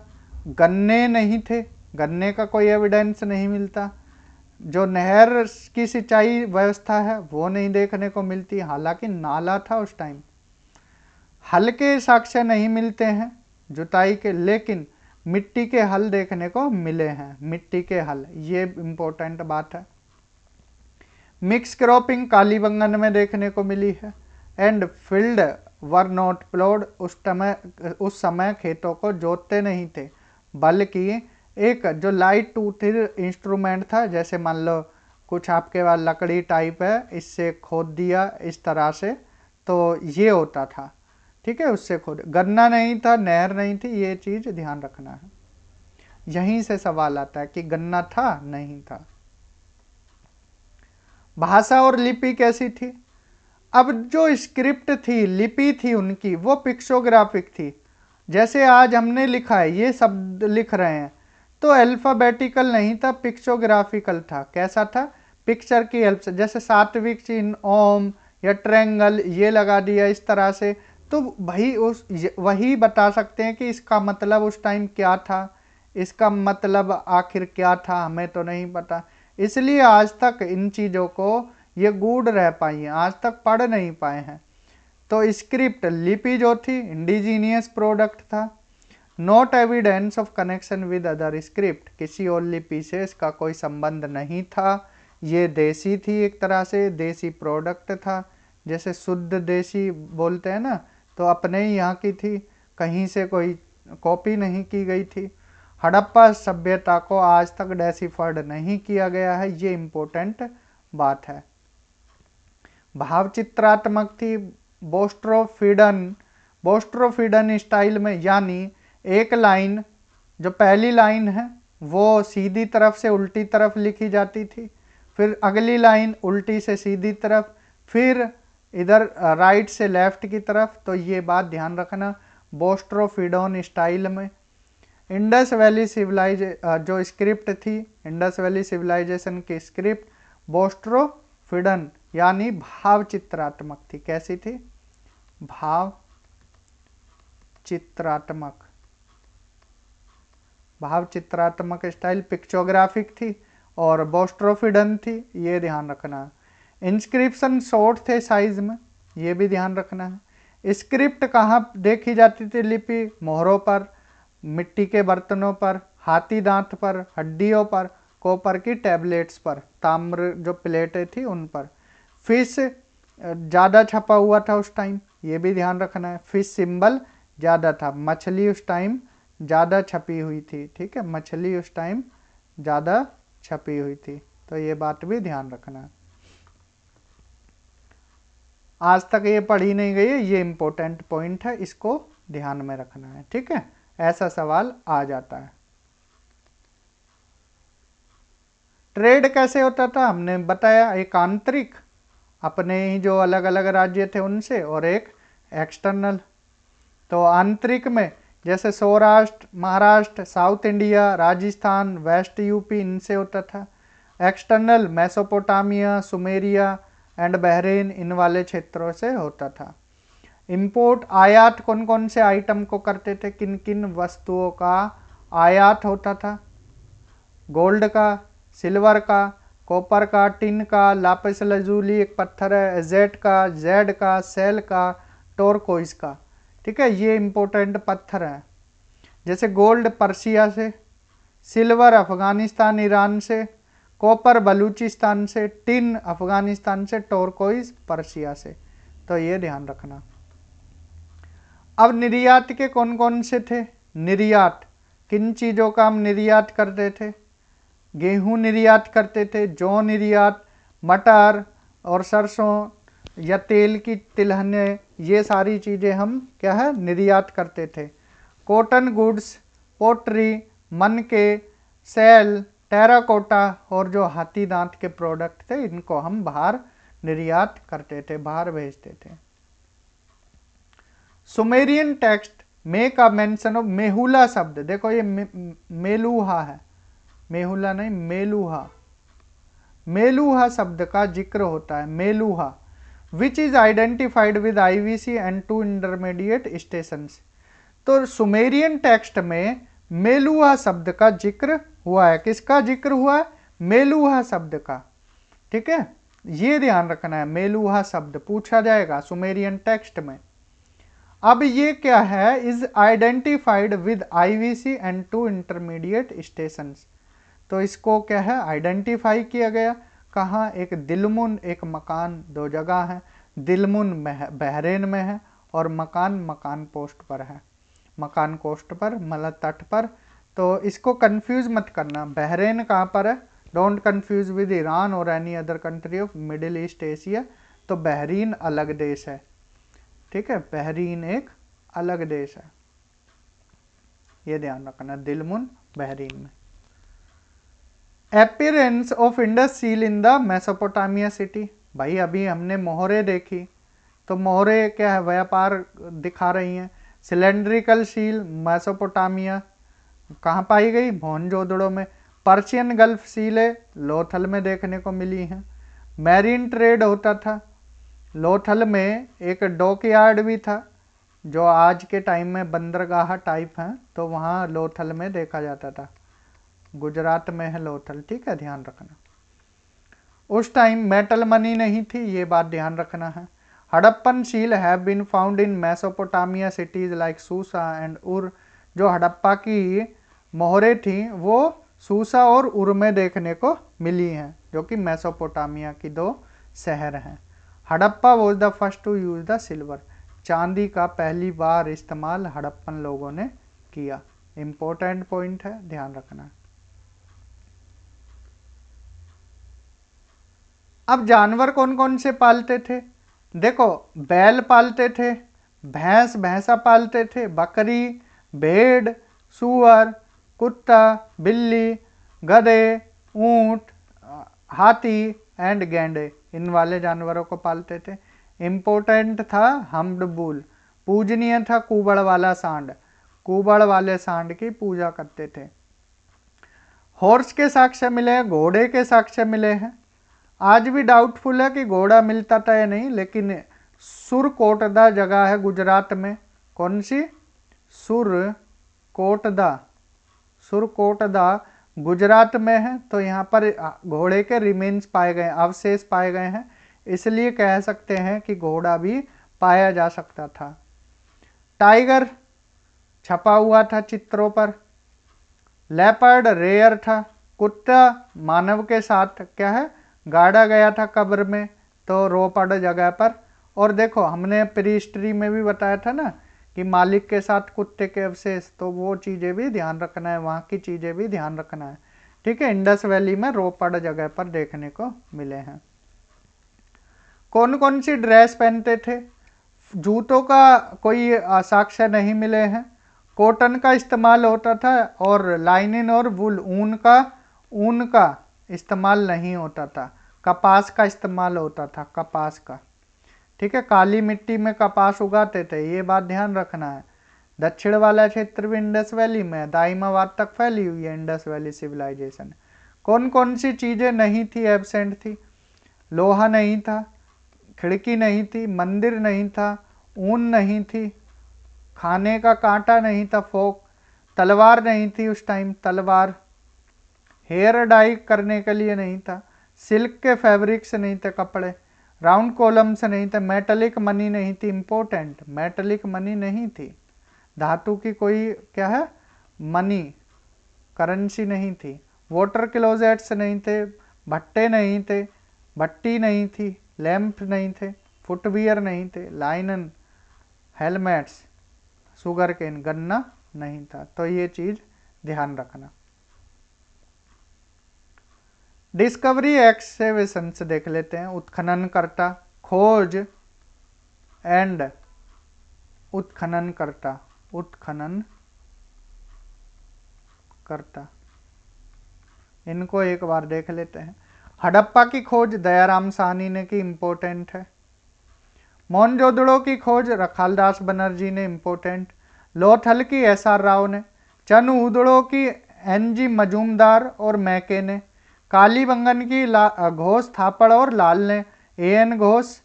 S1: गन्ने नहीं थे, गन्ने का कोई एविडेंस नहीं मिलता। जो नहर की सिंचाई व्यवस्था है वो नहीं देखने को मिलती, हालांकि नाला था उस टाइम। हल के साक्ष्य नहीं मिलते हैं जुताई के, लेकिन मिट्टी के हल देखने को मिले हैं। मिट्टी के हल, ये इंपॉर्टेंट बात है। मिक्स क्रॉपिंग कालीबंगन में देखने को मिली है। एंड फील्ड वर नॉट प्लोड, उस समय खेतों को जोतते नहीं थे, बल्कि एक जो लाइट टूथ इंस्ट्रूमेंट था, जैसे मान लो कुछ आपके पास लकड़ी टाइप है, इससे खोद दिया इस तरह से, तो ये होता था। ठीक है, उससे खोद। गन्ना नहीं था, नहर नहीं थी, ये चीज़ ध्यान रखना है। यहीं से सवाल आता है कि गन्ना था, नहीं था। भाषा और लिपि कैसी थी? अब जो स्क्रिप्ट थी, लिपि थी उनकी, वो पिक्सोग्राफिक थी। जैसे आज हमने लिखा है, ये शब्द लिख रहे हैं, तो अल्फ़ाबेटिकल नहीं था, पिक्सोग्राफिकल था। कैसा था? पिक्चर की हेल्प से, जैसे सात्विक चिन्ह, ओम या ट्रायंगल ये लगा दिया इस तरह से, तो भाई उस वही बता सकते हैं कि इसका मतलब उस टाइम क्या था, इसका मतलब आखिर क्या था, हमें तो नहीं पता। इसलिए आज तक इन चीज़ों को ये गूढ़ रह पाई हैं, आज तक पढ़ नहीं पाए हैं। तो स्क्रिप्ट, लिपि जो थी, इंडिजीनियस प्रोडक्ट था। Not evidence of connection with other script, किसी और लिपि से इसका कोई संबंध नहीं था। ये देसी थी, एक तरह से देसी प्रोडक्ट था, जैसे शुद्ध देसी बोलते हैं ना, तो अपने ही यहाँ की थी, कहीं से कोई कॉपी नहीं की गई थी। हड़प्पा सभ्यता को आज तक डेसिफर्ड नहीं किया गया है, ये इम्पोर्टेंट बात है। भाव चित्रात्मक थी, बोस्ट्रोफिडन स्टाइल में, यानी एक लाइन, जो पहली लाइन है वो सीधी तरफ से उल्टी तरफ लिखी जाती थी, फिर अगली लाइन उल्टी से सीधी तरफ, फिर इधर राइट से लेफ्ट की तरफ। तो ये बात ध्यान रखना, बोस्ट्रोफिडन स्टाइल में। इंडस वैली जो स्क्रिप्ट थी, इंडस वैली सिविलाइजेशन की स्क्रिप्ट बोस्ट्रोफिडन यानी भाव चित्रात्मक थी। कैसी थी? भाव चित्रात्मक। भाव चित्रात्मक स्टाइल पिक्चोग्राफिक थी और बोस्ट्रोफिडन थी, ये ध्यान रखना है। इंस्क्रिप्शन शॉर्ट थे साइज में, ये भी ध्यान रखना है। स्क्रिप्ट कहाँ देखी जाती थी? लिपि, मोहरों पर, मिट्टी के बर्तनों पर, हाथी दांत पर, हड्डियों पर, कॉपर की टैबलेट्स पर, ताम्र जो प्लेटें थी उन पर। फिश ज़्यादा छपा हुआ था उस टाइम, ये भी ध्यान रखना है। फिश सिंबल ज़्यादा था, मछली उस टाइम ज़्यादा छपी हुई थी। ठीक है, मछली उस टाइम ज़्यादा छपी हुई थी, तो ये बात भी ध्यान रखना है। आज तक ये पढ़ी नहीं गई है, ये इंपॉर्टेंट पॉइंट है, इसको ध्यान में रखना है। ठीक है, ऐसा सवाल आ जाता है। ट्रेड कैसे होता था? हमने बताया, एक आंतरिक, अपने ही जो अलग अलग राज्य थे उनसे, और एक एक्सटर्नल। तो आंतरिक में जैसे Saurashtra, Maharashtra, south India, Rajasthan, west UP, इनसे होता था। External Mesopotamia, Sumeria and Bahrain, इन वाले क्षेत्रों से होता था। इंपोर्ट, आयात कौन कौन से आइटम को करते थे, किन किन वस्तुओं का आयात होता था? गोल्ड का, सिल्वर का, कॉपर का, टिन का, लापिस लजूली एक पत्थर है, एजेट का, जेड का, सेल का, टोरकोइस का। ठीक है, ये इंपॉर्टेंट पत्थर हैं। जैसे गोल्ड पर्सिया से, सिल्वर अफगानिस्तान ईरान से, कॉपर बलूचिस्तान से, टिन अफगानिस्तान से, टोरकोइस पर्सिया से। तो ये ध्यान रखना। अब निर्यात के कौन कौन से थे? निर्यात किन चीज़ों का हम निर्यात करते थे? गेहूं निर्यात करते थे, जौ निर्यात, मटर और सरसों या तेल की तिलहने, ये सारी चीज़ें हम क्या है निर्यात करते थे। कॉटन गुड्स, पोट्री, मनके, सेल, टेराकोटा और जो हाथी दांत के प्रोडक्ट थे, इनको हम बाहर निर्यात करते थे, बाहर भेजते थे। Sumerian text make a mention of Meluhha शब्द। देखो ये मेलुहा है, मेहुला नहीं मेलुहा। मेलुहा शब्द का जिक्र होता है, Meluhha, which is identified with IVC and 2 intermediate stations. तो सुमेरियन टेक्स्ट में मेलुहा शब्द का जिक्र हुआ है। किसका जिक्र हुआ है? मेलुहा शब्द का। ठीक है, ये ध्यान रखना है, मेलुहा शब्द पूछा जाएगा सुमेरियन टेक्स्ट में। अब ये क्या है? Is identified with IVC and 2 intermediate stations. तो इसको क्या है आइडेंटिफाई किया गया। कहाँ? एक दिलमुन, एक मकान, दो जगह है। दिलमुन बहरेन में है और मकान पोस्ट पर है, मकान कोस्ट पर, मतलब तट पर। तो इसको कंफ्यूज मत करना। बहरेन कहाँ पर है? डोंट कंफ्यूज विद ईरान और any other country of middle east Asia. तो बहरीन अलग देश है। ठीक है, बहरीन एक अलग देश है, ये ध्यान रखना। दिलमुन बहरीन में। Appearance of Indus seal in the Mesopotamia city. भाई अभी हमने मोहरे देखी, तो मोहरे क्या है? व्यापार दिखा रही हैं। सिलेंड्रिकल सील मेसोपोटामिया कहाँ पाई गई? मोहनजोदड़ो में। पर्शियन गल्फ सीलें लोथल में देखने को मिली हैं। मैरीन ट्रेड होता था लोथल में, एक डॉकयार्ड भी था जो आज के टाइम में बंदरगाह टाइप हैं, तो वहाँ लोथल में देखा जाता था। गुजरात में है लोथल। ठीक है, ध्यान रखना। उस टाइम मेटल मनी नहीं थी, ये बात ध्यान रखना है। Harappan seal have been found in Mesopotamia cities like Susa and Ur. जो हड़प्पा की मोहरे थी वो सूसा और उर में देखने को मिली हैं, जो कि मेसोपोटामिया की दो शहर हैं। Harappa was the first to use the silver. चांदी का पहली बार इस्तेमाल हड़प्पन लोगों ने किया। इंपॉर्टेंट पॉइंट है, ध्यान रखना। अब जानवर कौन कौन से पालते थे? देखो, बैल पालते थे, भैंसा पालते थे, बकरी, भेड़, सूअर, कुत्ता, बिल्ली, गधे, ऊंट, हाथी एंड गैंडे, इन वाले जानवरों को पालते थे। इम्पोर्टेंट था हम्ड बुल, पूजनीय था कुबड़ वाला सांड, कुबड़ वाले सांड की पूजा करते थे। हॉर्स के साक्ष्य मिले हैं, घोड़े के साक्ष्य मिले हैं। आज भी डाउटफुल है कि घोड़ा मिलता था या नहीं, लेकिन सुरकोटदा जगह है गुजरात में। कौन सी? सुरकोटदा गुजरात में है। तो यहाँ पर घोड़े के रिमेन्स पाए गए, अवशेष पाए गए हैं, इसलिए कह सकते हैं कि घोड़ा भी पाया जा सकता था। टाइगर छपा हुआ था चित्रों पर। लेपर्ड रेयर था। कुत्ता मानव के साथ क्या है गाड़ा गया था कब्र में, तो रोपड़ जगह पर। और देखो हमने प्री हिस्ट्री में भी बताया था ना कि मालिक के साथ कुत्ते के अवशेष, तो वो चीज़ें भी ध्यान रखना है, वहाँ की चीज़ें भी ध्यान रखना है। ठीक है, इंडस वैली में रोपड़ जगह पर देखने को मिले हैं। कौन कौन सी ड्रेस पहनते थे? जूतों का कोई साक्ष्य नहीं मिले हैं। कॉटन का इस्तेमाल होता था और लाइनिन और वुल, ऊन का इस्तेमाल नहीं होता था। कपास का इस्तेमाल होता था, कपास का। ठीक है, काली मिट्टी में कपास उगाते थे, ये बात ध्यान रखना है। दक्षिण वाला क्षेत्र भी इंडस वैली में, दाइमाबाद तक फैली हुई है इंडस वैली सिविलाइजेशन। कौन कौन सी चीज़ें नहीं थी, एब्सेंट थी? लोहा नहीं था, खिड़की नहीं थी, मंदिर नहीं था, ऊन नहीं थी, खाने का कांटा नहीं था, फोक, तलवार नहीं थी उस टाइम, तलवार, हेयर डाई करने के लिए नहीं था, सिल्क के फैब्रिक्स नहीं थे कपड़े, राउंड कॉलम्स नहीं थे, मेटलिक मनी नहीं थी, इंपॉर्टेंट मेटलिक मनी नहीं थी, धातु की कोई क्या है मनी करेंसी नहीं थी, वाटर क्लोजेट्स नहीं थे, भट्टे नहीं थे, भट्टी नहीं थी, लैंप नहीं थे, फुटवियर नहीं थे, लाइनन हेलमेट्स, शुगर केन गन्ना नहीं था। तो ये चीज ध्यान रखना। डिस्कवरी एक्सकेवेशन से देख लेते हैं। उत्खनन करता, खोज एंड उत्खनन करता, उत्खनन करता, इनको एक बार देख लेते हैं। हड़प्पा की खोज दयाराम साहनी ने की, इंपोर्टेंट है। मोहनजोदड़ो की खोज रखालदास बनर्जी ने, इंपोर्टेंट। लोथल की एसआर राव ने, चनउदड़ो की एनजी मजूमदार और मैके ने, कालीबंगन की घोष थापड़ और लाल ने, एएन घोष,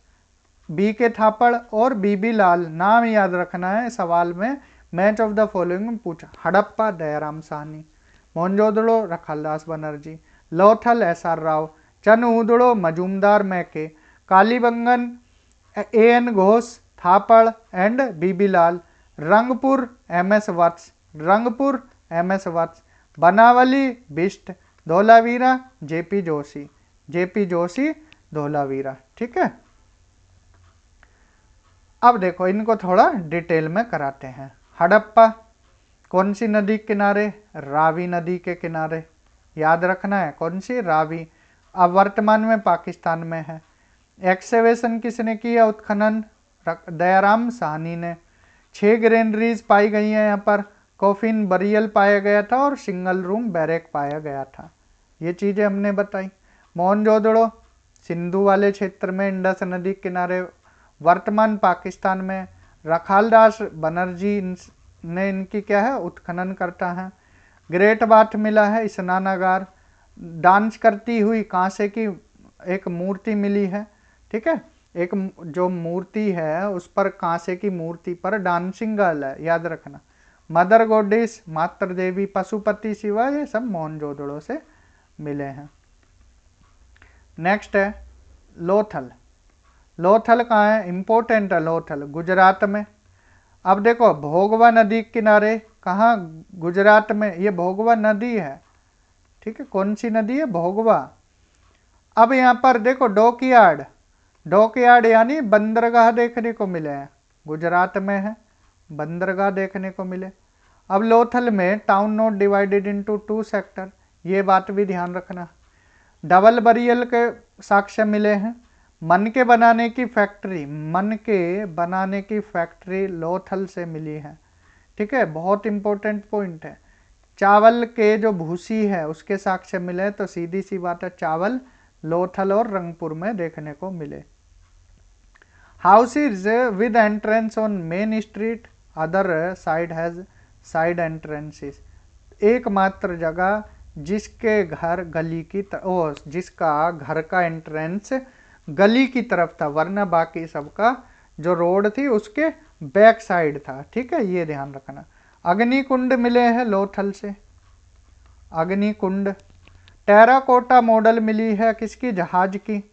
S1: बी के थापड़ और बीबी लाल। नाम याद रखना है सवाल में, मैच ऑफ द फॉलोइंग पूछा। Harappa Dayaram Sahni, Mohenjodaro Rakhaldas Banerjee, Lothal SR Rao, Chanhudaro Majumdar Mackay, Kalibangan AN Ghosh, Thapar and BB Lal, Rangpur MS Vats, Rangpur MS Vats, Banawali Bisht, Dholavira JP Joshi, JP Joshi Dholavira. ठीक है, अब देखो इनको थोड़ा डिटेल में कराते हैं। हड़प्पा कौन सी नदी के किनारे? रावी नदी के किनारे, याद रखना है कौन सी? रावी। अब वर्तमान में पाकिस्तान में है। एक्सकेवेशन किसने किया? उत्खनन दयाराम साहनी ने। 6 ग्रेनरीज पाई गई हैं यहाँ पर, कॉफिन बरियल पाया गया था और सिंगल रूम बैरक पाया गया था। ये चीजें हमने बताई। मोहनजोदड़ो सिंधु वाले क्षेत्र में, इंडस नदी किनारे, वर्तमान पाकिस्तान में। रखालदास बनर्जी ने इनकी क्या है? उत्खनन करता है। ग्रेट बाथ मिला है, स्नानागार। डांस करती हुई कांसे की एक मूर्ति मिली है। ठीक है, एक जो मूर्ति है उस पर कांसे की मूर्ति पर डांसिंग गर्ल है, याद रखना। मदर गॉडेस मातृ देवी, पशुपति शिवा, ये सब मोहनजोदड़ो से मिले हैं। नेक्स्ट है लोथल। लोथल कहाँ है? इंपॉर्टेंट है लोथल, गुजरात में। अब देखो भोगवा नदी किनारे, कहाँ? गुजरात में। ये भोगवा नदी है। ठीक है, कौन सी नदी है? भोगवा। अब यहाँ पर देखो डॉकयार्ड, डॉकयार्ड यानी बंदरगाह देखने को मिले हैं, गुजरात में है, बंदरगाह देखने को मिले। अब लोथल में town not divided into 2 sector, ये बात भी ध्यान रखना। डबल बरियल के साक्ष्य मिले हैं। मन के बनाने की फैक्ट्री, मन के बनाने की फैक्ट्री लोथल से मिली है। ठीक है, बहुत इंपॉर्टेंट पॉइंट है। चावल के जो भूसी है उसके साक्ष्य मिले, तो सीधी सी बात है चावल लोथल और रंगपुर में देखने को मिले। Houses with entrance on main street, other side has side entrances. एकमात्र जगह जिसके घर गली की जिसका घर का एंट्रेंस गली की तरफ था, वरना बाकी सबका जो रोड थी उसके बैक साइड था। ठीक है, ये ध्यान रखना। अग्निकुंड मिले हैं लोथल से, अग्निकुंड। टेराकोटा मॉडल मिली है किसकी? जहाज की,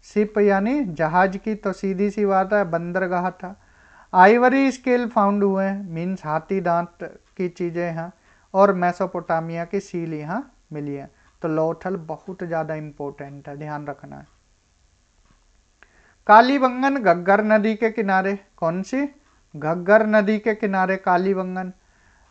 S1: शिप यानी जहाज की, तो सीधी सी बात है बंदरगाह था। आइवरी स्केल फाउंड हुए हैं, मीन्स हाथी दांत की चीजें हैं, और मेसोपोटामिया की सील यहाँ मिली है। तो लोथल बहुत ज्यादा इंपॉर्टेंट है, ध्यान रखना है। कालीबंगन घग्गर नदी के किनारे, कौन सी? घग्गर नदी के किनारे कालीबंगन,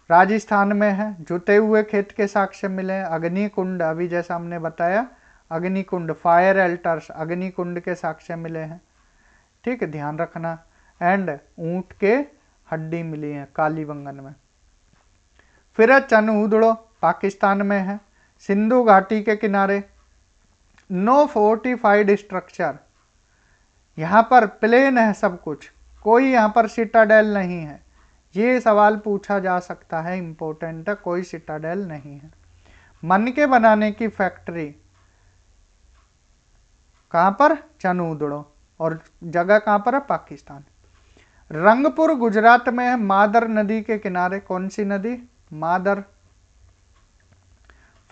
S1: राजस्थान में है। जुते हुए खेत के साक्ष्य मिले। अग्निकुंड, अभी जैसा हमने बताया अग्निकुंड, फायर एल्टर्स, अग्निकुंड के साक्ष्य मिले हैं। ठीक है, ध्यान रखना। एंड ऊंट के हड्डी मिली है कालीबंगन में। फिर चनउदड़ो पाकिस्तान में है, सिंधु घाटी के किनारे। नो फोर्टिफाइड स्ट्रक्चर, यहाँ पर प्लेन है सब कुछ, कोई यहाँ पर सिटाडेल नहीं है। ये सवाल पूछा जा सकता है, इंपॉर्टेंट है, कोई सिटाडेल नहीं है। मन के बनाने की फैक्ट्री कहाँ पर? चनउदड़ो, और जगह कहाँ पर है? पाकिस्तान। रंगपुर गुजरात में है, मादर नदी के किनारे। कौन सी नदी? मादर।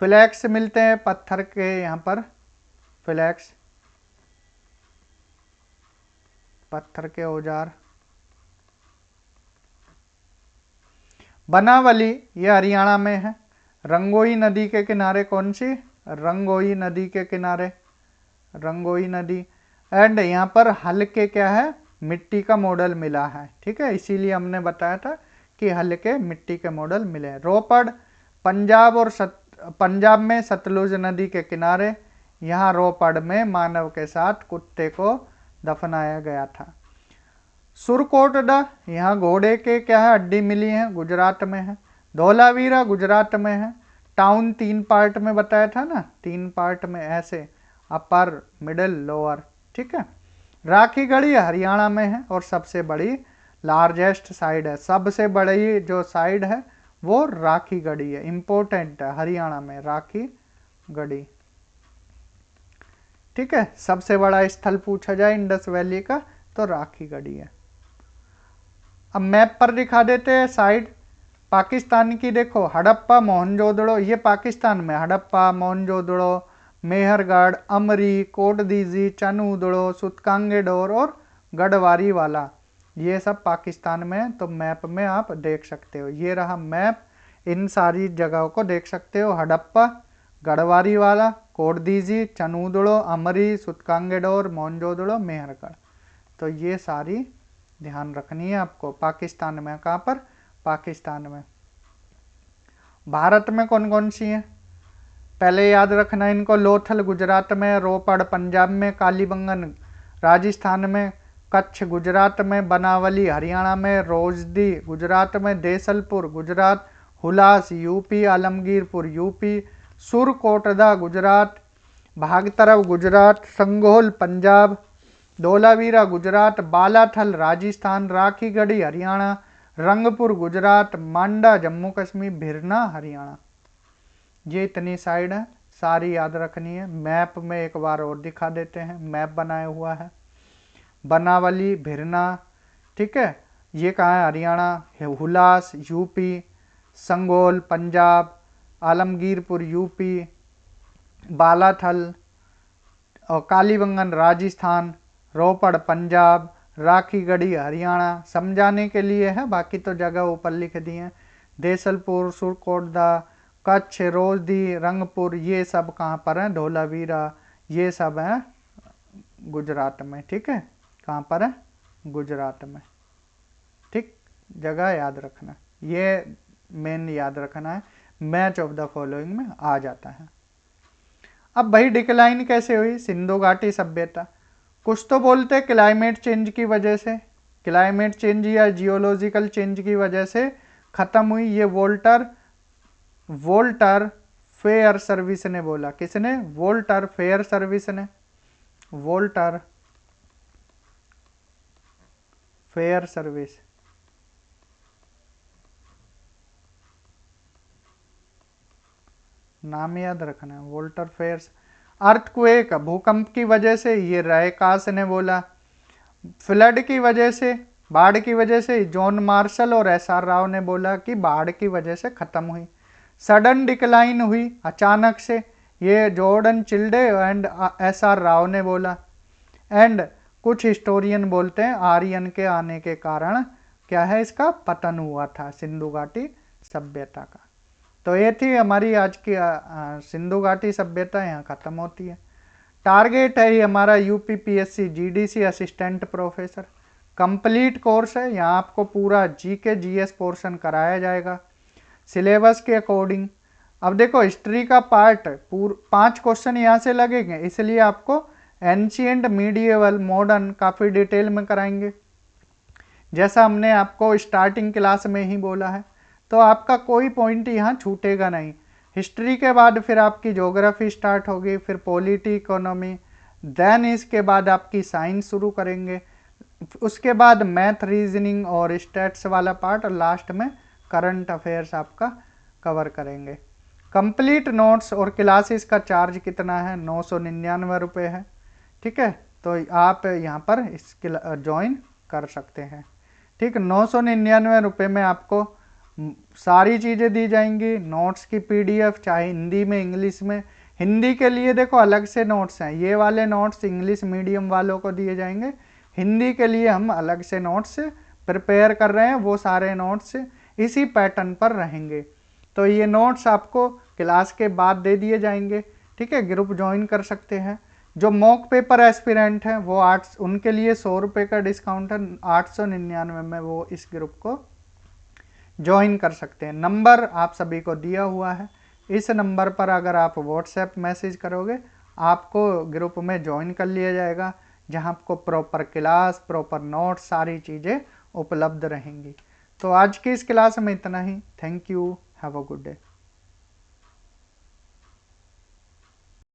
S1: फ्लैक्स मिलते हैं पत्थर के यहाँ पर, फ्लैक्स, पत्थर के औजार। बनावली ये हरियाणा में है। रंगोई नदी के किनारे, कौन सी? रंगोई नदी के किनारे, रंगोई नदी। एंड यहाँ पर हल्के क्या है? मिट्टी का मॉडल मिला है, ठीक है, इसीलिए हमने बताया था कि हल्के मिट्टी के मॉडल मिले। रोपड़ पंजाब और पंजाब में सतलुज नदी के किनारे, यहाँ रोपड़ में मानव के साथ कुत्ते को दफनाया गया था। सुरकोटडा, यहाँ घोड़े के क्या है? हड्डी मिली है, गुजरात में है। धोलावीरा गुजरात में है। टाउन 3 पार्ट में बताया था ना, 3 पार्ट में ऐसे, अपर, मिडिल, लोअर, ठीक है। राखीगढ़ी हरियाणा में है और सबसे बड़ी लार्जेस्ट साइड है, सबसे बड़ी जो साइड है वो राखीगढ़ी है, इंपॉर्टेंट है हरियाणा में राखीगढ़ी, ठीक है। सबसे बड़ा स्थल पूछा जाए इंडस वैली का तो राखीगढ़ी है। अब मैप पर दिखा देते हैं साइड पाकिस्तान की। देखो हड़प्पा मोहनजोदड़ो, ये पाकिस्तान में हड़प्पा, मोहनजोदड़ो, मेहरगढ़, अमरी, कोटदीजी, चनूदड़ो, सुतकांगेडोर और गढ़वारी वाला, ये सब पाकिस्तान में है। तो मैप में आप देख सकते हो, ये रहा मैप, इन सारी जगहों को देख सकते हो। हड़प्पा, गढ़वारी वाला, कोटदीजी, चनूदड़ो, अमरी, सुतकांगेडोर, मोहनजोदड़ो, मेहरगढ़। तो ये सारी ध्यान रखनी है आपको। पाकिस्तान में, कहाँ पर? पाकिस्तान में। भारत में कौन कौन सी है पहले याद रखना इनको। लोथल गुजरात में, रोपड़ पंजाब में, कालीबंगन राजस्थान में, कच्छ गुजरात में, बनावली हरियाणा में, रोजदी गुजरात में, देसलपुर गुजरात, हुलास यूपी, आलमगीरपुर यूपी, सुरकोटदा गुजरात, भागतरव गुजरात, संगोल पंजाब, धोलावीरा गुजरात, बालाथल राजस्थान, राखीगढ़ी हरियाणा, रंगपुर गुजरात, मांडा जम्मू कश्मीर, भिरना हरियाणा। ये इतनी साइड है, सारी याद रखनी है। मैप में एक बार और दिखा देते हैं, मैप बनाया हुआ है। बनावली, भिरना, ठीक है, ये कहाँ है? हरियाणा। हुलास यूपी, संगोल पंजाब, आलमगीरपुर यूपी, बालाथल और कालीबंगन राजस्थान, रोपड़ पंजाब, राखीगढ़ी हरियाणा। समझाने के लिए है, बाकी तो जगह ऊपर लिख दी है। देसलपुर, सुरकोटदा, कच्छ, रोजदी, रंगपुर, ये सब कहाँ पर है? धोलावीरा, ये सब है गुजरात में, ठीक है। कहाँ पर है? गुजरात में, ठीक। जगह याद रखना, ये मेन याद रखना है, मैच ऑफ द फॉलोइंग में आ जाता है। अब भाई डिक्लाइन कैसे हुई? सिंधु घाटी सभ्यता। कुछ तो बोलते हैं क्लाइमेट चेंज की वजह से, क्लाइमेट चेंज या जियोलॉजिकल चेंज की वजह से खत्म हुई। ये वोल्टर फेयर सर्विस ने बोला। किसने? वोल्टर फेयर सर्विस ने, वोल्टर फेयर सर्विस। नाम याद रखना है, वोल्टर फेयर्स। अर्थक्वेक भूकंप की वजह से, ये रायकास ने बोला। फ्लड की वजह से, बाढ़ की वजह से, जॉन मार्शल और एसआर राव ने बोला कि बाढ़ की वजह से खत्म हुई। सडन डिक्लाइन हुई, अचानक से, ये जॉर्डन चिल्डे एंड एसआर राव ने बोला। एंड कुछ हिस्टोरियन बोलते हैं आर्यन के आने के कारण क्या है? इसका पतन हुआ था, सिंधु घाटी सभ्यता का। तो ये थी हमारी आज की सिंधु घाटी सभ्यता, यहाँ खत्म होती है। टारगेट है ये हमारा UPPSC GDC assistant professor, complete course है। यहाँ आपको पूरा जीके जीएस पोर्शन कराया जाएगा सिलेबस के अकॉर्डिंग। अब देखो हिस्ट्री का पार्ट 5 क्वेश्चन यहाँ से लगेंगे, इसलिए आपको एंशिएंट, मीडिएवल, मॉडर्न काफ़ी डिटेल में कराएंगे, जैसा हमने आपको स्टार्टिंग क्लास में ही बोला है। तो आपका कोई पॉइंट यहाँ छूटेगा नहीं। हिस्ट्री के बाद फिर आपकी ज्योग्राफी स्टार्ट होगी, फिर पॉलिटी, इकोनॉमी, देन इसके बाद आपकी साइंस शुरू करेंगे, उसके बाद मैथ, रीजनिंग और स्टैट्स वाला पार्ट, और लास्ट में करंट अफेयर्स आपका कवर करेंगे। कंप्लीट नोट्स और क्लासेस का चार्ज कितना है? 999 रुपये है, ठीक है। तो आप यहाँ पर ज्वाइन कर सकते हैं, ठीक। 999 रुपये में आपको सारी चीज़ें दी जाएंगी। नोट्स की पीडीएफ, चाहे हिंदी में, इंग्लिश में, हिंदी के लिए देखो अलग से नोट्स हैं, ये वाले नोट्स इंग्लिश मीडियम वालों को दिए जाएंगे। हिंदी के लिए हम अलग से नोट्स प्रिपेयर कर रहे हैं, वो सारे नोट्स इसी पैटर्न पर रहेंगे। तो ये नोट्स आपको क्लास के बाद दे दिए जाएंगे, ठीक है। ग्रुप ज्वाइन कर सकते हैं। जो मॉक पेपर एस्पिरेंट हैं वो उनके लिए 100 रुपये का डिस्काउंट है, 899 में वो इस ग्रुप को ज्वाइन कर सकते हैं। नंबर आप सभी को दिया हुआ है, इस नंबर पर अगर आप व्हाट्सएप मैसेज करोगे आपको ग्रुप में ज्वाइन कर लिया जाएगा, जहां आपको प्रॉपर क्लास, प्रॉपर नोट्स, सारी चीज़ें उपलब्ध रहेंगी। तो आज की इस क्लास में इतना ही। Thank you, have a good day.